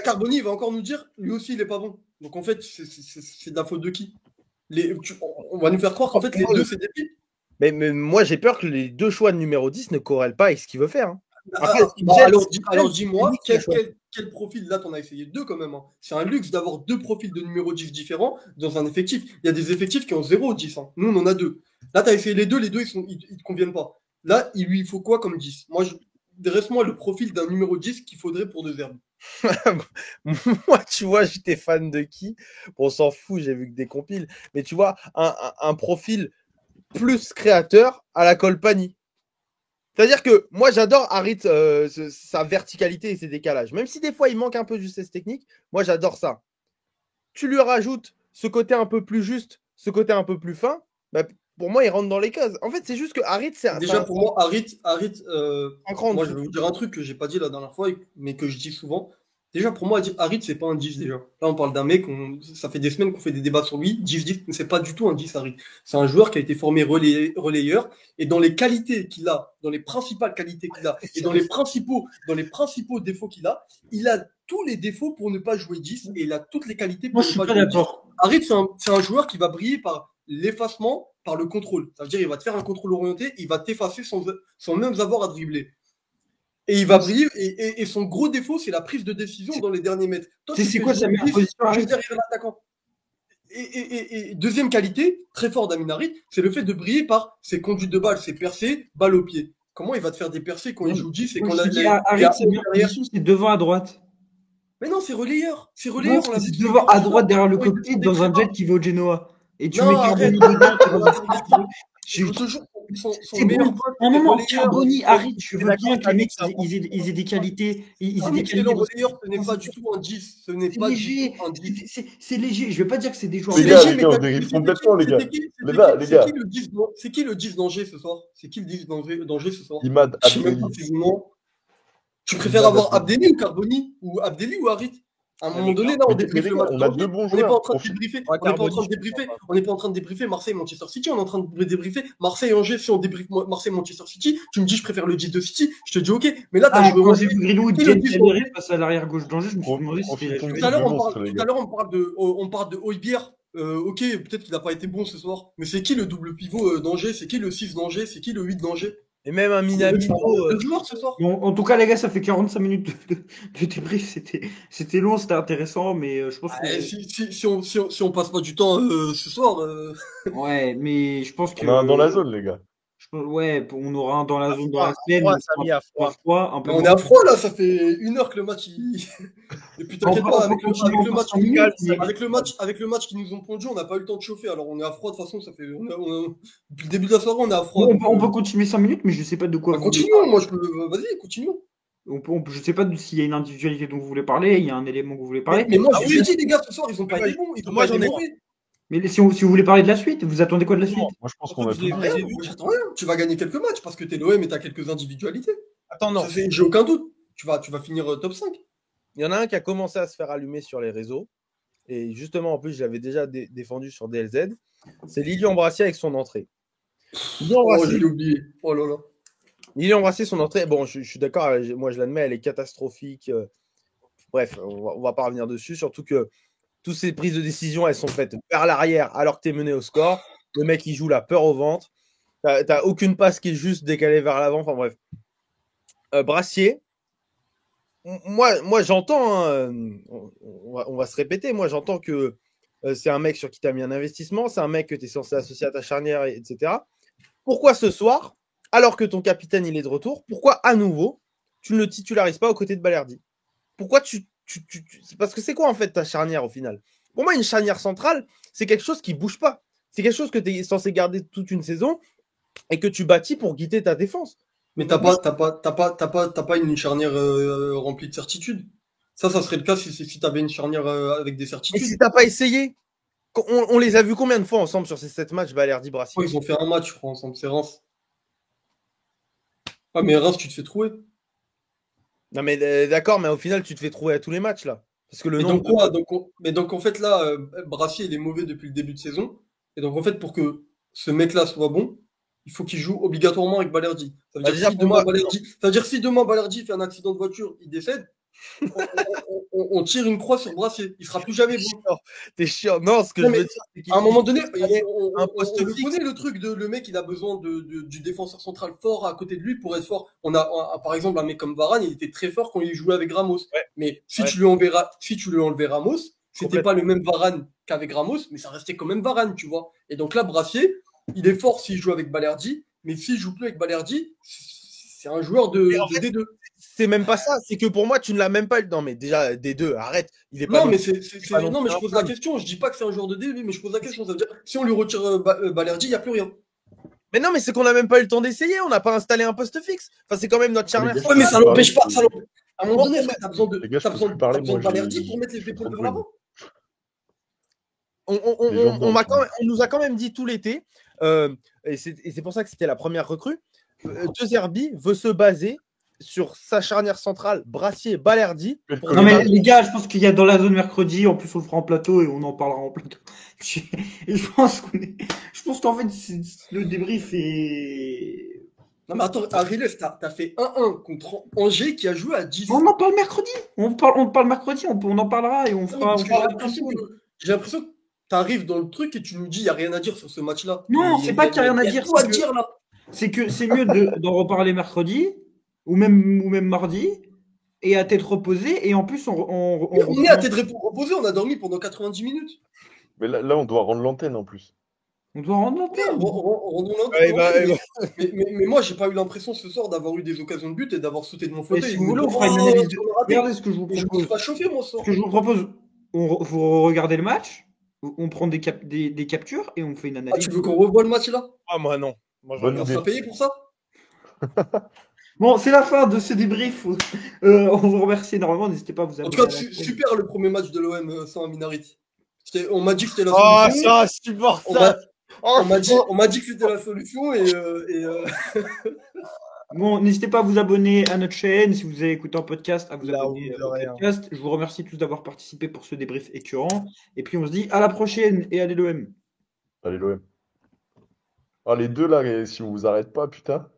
Carboni, il va encore nous dire, lui aussi, il est pas bon. Donc en fait, c'est de la faute de qui? On va nous faire croire qu'en fait, les deux, c'est des pipes. Mais moi, j'ai peur que les deux choix de numéro 10 ne corrèlent pas avec ce qu'il veut faire. Hein. Après, alors dis-moi, quel profil, là, t'en as essayé deux quand même. Hein. C'est un luxe d'avoir deux profils de numéro 10 différents dans un effectif. Il y a des effectifs qui ont 0 10. Hein. Nous, on en a deux. Là, t'as essayé les deux, ils te conviennent pas. Là, il lui faut quoi comme 10? Moi, dresse-moi le profil d'un numéro 10 qu'il faudrait pour De Zerbi. Moi, tu vois, j'étais fan de qui? Bon, on s'en fout, j'ai vu que des compiles. Mais tu vois, un profil plus créateur à la Colpani. C'est-à-dire que moi, j'adore Harit, sa verticalité et ses décalages. Même si des fois, il manque un peu de justesse technique, moi, j'adore ça. Tu lui rajoutes ce côté un peu plus juste, ce côté un peu plus fin, bah, pour moi, il rentre dans les cases. En fait, c'est juste que Harit, c'est Déjà, pour moi, Harit, un cran en moi, je dessous. vais vous dire un truc que j'ai pas dit la dernière fois, mais que je dis souvent. Déjà, pour moi, Harit, c'est pas un 10 déjà. Là, on parle d'un mec, ça fait des semaines qu'on fait des débats sur lui. 10-10, mais c'est pas du tout un 10, Harit. C'est un joueur qui a été formé relayeur, et dans les qualités qu'il a, dans les principales qualités qu'il a, et dans les principaux défauts qu'il a, il a tous les défauts pour ne pas jouer 10, et il a toutes les qualités pour Moi, ne je suis pas pas jouer 10. d'accord. Harit, c'est un joueur qui va briller par l'effacement, par le contrôle. Ça veut dire, il va te faire un contrôle orienté, il va t'effacer sans même avoir à dribbler. Et il va briller, et son gros défaut, c'est la prise de décision dans les derniers mètres. Toi, tu C'est fais quoi jouer sa meilleure 10 position, Harit? juste derrière l'attaquant. Et deuxième qualité, très fort d'Amin Harit, c'est le fait de briller par ses conduites de balle, ses percées, balle au pied. Comment il va te faire des percées quand il joue 10 et Moi, qu'on je a te dis, Harit, sa meilleure position, c'est devant à droite. Mais non, c'est relayeur. C'est Non, relayeur, on l'a c'est vu. devant à droite derrière le Quand il cockpit défend des dans un prépas. jet qui va au Genoa. Et tu Non, mets arrête. Carboni dedans, tu vas Il faut toujours son C'est meilleur bon, poste, un c'est moment, relayeur. Carboni, Harit, je veux d'accord bien que les mecs, avec ça. ils aient des qualités. Ils aient Un des qualités. excellent relayeur, ce n'est pas du tout un 10. Ce n'est C'est pas du léger, tout un 10. c'est léger. Je vais pas dire que c'est des joueurs Les C'est gars, léger, les mais gars, on t'as- dérive mais c'était complètement, les gars. Les gars. C'est qui le 10 danger ce soir? C'est qui le 10 danger ce soir? Imad Je sais même pas Abdelli. physiquement. Tu préfères Imad avoir Abdelli. Abdelli ou Carboni? Ou Abdelli ou Harit? À un moment donné, là, on Mais débriefe les le gars, match on a d'Angers. deux bons On n'est pas en joueurs. train de débriefer. Ouais, On n'est pas en Carboni, train de je débriefer. comprends pas. On n'est pas en train de débriefer Marseille-Manchester City. On est en train de débriefer Marseille-Angers. Si on débriefe Marseille-Manchester City, tu me dis je préfère le 10 de City. Je te dis ok. Mais là, t'as Ah, joué quand j'ai vu Greenwood, qui le Jane 10 Caléré face à l'arrière gauche d'Angers, je me suis demandé si c'était la Profitons tout du à l'heure, monstre, les tout gars. à l'heure, on parle de Højbjerg. Ok, peut-être qu'il n'a pas été bon ce soir. Mais c'est qui le double pivot d'Angers? C'est qui le 6 d'Angers? C'est qui le 8 d'Angers? Et même un C'est Minamino. un joueur ce soir. Bon, en tout cas, les gars, ça fait 45 minutes de débrief. C'était long, c'était intéressant, mais je pense Ah, que. si on passe pas du temps ce soir, Ouais, mais je pense que. On a un dans la zone, les gars. Ouais, on aura un dans la zone dans la froid, semaine. froid, On Samy, sera à froid. froid, un peu on est moins. à froid là, ça fait 1 heure que le match Et puis t'inquiète On pas, peut continuer encore 5 minutes, mais- avec le match qu'ils nous ont pondu, on n'a pas eu le temps de chauffer. Alors on est à froid de toute façon, depuis le début de la soirée, on est à froid. On peut continuer 5 minutes, mais je sais pas de quoi Bah, vous voulez continuons, moi je peux. Vas-y, continuons. Je sais pas s'il y a une individualité dont vous voulez parler, il y a un élément que vous voulez parler. Mais moi, Ah je oui, vous ai dit, les gars, ce soir, ils ont pas moi, été bons. Ils ont moi, pas été j'en ai- mauvais. Mais si vous voulez parler de la suite, vous attendez quoi de la suite? Moi, je pense qu'on a Surtout que tout je dit. les ai Rien, vus. moi, j'attends rien. Tu vas gagner quelques matchs parce que t'es l'OM et t'as quelques individualités. Attends, non. J'ai aucun doute. Tu vas finir top 5. Il y en a un qui a commencé à se faire allumer sur les réseaux. Et justement, en plus, je l'avais déjà défendu sur DLZ. C'est Lilian Brassier avec son entrée. Lilian Oh, Brassier, je l'ai oublié. Oh là là. Lilian Brassier, son entrée, bon, je suis d'accord, moi je l'admets, elle est catastrophique. Bref, on va pas revenir dessus, surtout que toutes ces prises de décision, elles sont faites vers l'arrière alors que tu es mené au score. Le mec, il joue la peur au ventre. T'as aucune passe qui est juste décalée vers l'avant. Enfin bref. Brassier, moi j'entends, hein, on va se répéter, moi j'entends que c'est un mec sur qui tu as mis un investissement, c'est un mec que tu es censé associer à ta charnière, etc. Pourquoi ce soir, alors que ton capitaine il est de retour, pourquoi à nouveau tu ne le titularises pas aux côtés de Balerdi? Pourquoi parce que c'est quoi en fait ta charnière au final? Pour moi, une charnière centrale, c'est quelque chose qui bouge pas. C'est quelque chose que tu es censé garder toute une saison et que tu bâtis pour guider ta défense. Mais t'as pas une charnière remplie de certitudes. Ça serait le cas si t'avais une charnière avec des Et certitudes. si t'as pas essayé, on les a vus combien de fois ensemble sur ces 7 matchs, Balerdi, Brassier? Ils ont fait un match, je crois, ensemble. C'est Reims. Ah, mais Reims, tu te fais trouer. Non mais d'accord, mais au final tu te fais trouver à tous les matchs là. Parce que le Mais nombre donc quoi Mais donc en fait là, Brassier il est mauvais depuis le début de saison. Et donc en fait pour que ce mec-là soit bon, il faut qu'il joue obligatoirement avec Balerdi. Ça veut Bah, dire déjà, si pour demain moi- si demain Balerdi fait un accident de voiture, il décède, on tire une croix sur Brassier. Il sera plus jamais bon. T'es chiant. Non, ce que Non, je mais veux dire, c'est qu'il À un moment donné, fallait un poste on le fixe. connaît le truc de le mec, il a besoin du défenseur central fort à côté de lui pour être fort. Par exemple un mec comme Varane, il était très fort quand il jouait avec Ramos. Ouais. Mais si Ouais. tu lui enlevais Ramos, c'était Complètement. pas le même Varane qu'avec Ramos, mais ça restait quand même Varane, tu vois. Et donc là, Brassier, il est fort s'il joue avec Balerdi, mais s'il joue plus avec Balerdi, c'est un joueur de en fait, D2. C'est même pas ça. C'est que pour moi, tu ne l'as même pas. Non, mais déjà, des deux, arrête. Il est pas. Non, non mais plus- pas non non, mais plus je un pose la fan. question. Je dis pas que c'est un joueur de D2, mais je pose la question. Ça veut dire, si on lui retire Balerdi, il n'y a plus rien. Mais non, mais c'est qu'on n'a même pas eu le temps d'essayer. On n'a pas installé un poste fixe. Enfin, c'est quand même notre charnière. les gars, Ouais, mais ça Parler, n'empêche pas. c'est- À un moment donné, frère, t'as besoin Les gars, je peux plus parler, moi, de Balerdi j'ai- pour mettre les épaules vers l'avant. On Les jambes dans le nous a quand même dit tout l'été, et c'est pour ça que c'était la première recrue. De Zerbi veut se baser sur sa charnière centrale, Brassier-Balerdi. Non, mais les gars, je pense qu'il y a dans la zone mercredi, en plus on le fera en plateau et on en parlera en plateau. Et je pense qu'en fait, le débrief est. Non, mais attends, Ariles, t'as fait 1-1 contre Angers qui a joué à 10. On en parle mercredi. On parle mercredi, on en parlera et on fera. J'ai l'impression que t'arrives dans le truc et tu nous dis il n'y a rien à dire sur ce match-là. Non, c'est pas qu'il n'y a rien à dire. C'est que c'est mieux d'en reparler mercredi ou même mardi et à tête reposée. Et en plus, on est à tête reposée, on a dormi pendant 90 minutes. Mais là, on doit rendre l'antenne en plus. On doit rendre l'antenne. Mais moi, j'ai pas eu l'impression ce soir d'avoir eu des occasions de but et d'avoir sauté de mon fauteuil. Si vous voulez, on fera une analyse. Regardez ce que je vous propose. Je me suis pas chauffé, moi, ce soir. Ce que je vous propose, vous regardez le match, on prend des captures et on fait une analyse. Ah, tu veux qu'on revoie le match là? Ah, moi non. Moi, on sera payé pour ça. Bon, c'est la fin de ce débrief. On vous remercie énormément. N'hésitez pas à vous abonner. En tout cas, super le premier match de l'OM sans Aminarit. On m'a dit que c'était la solution. Oh, ça, insupportable. On m'a dit que c'était la solution et Bon, n'hésitez pas à vous abonner à notre chaîne si vous avez écouté un podcast, à vous abonner au podcast. Je vous remercie tous d'avoir participé pour ce débrief écœurant. Et puis on se dit à la prochaine et allez l'OM. Allez l'OM. Ah, les deux là, si on vous arrête pas, putain.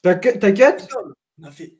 T'inquiète. On a fait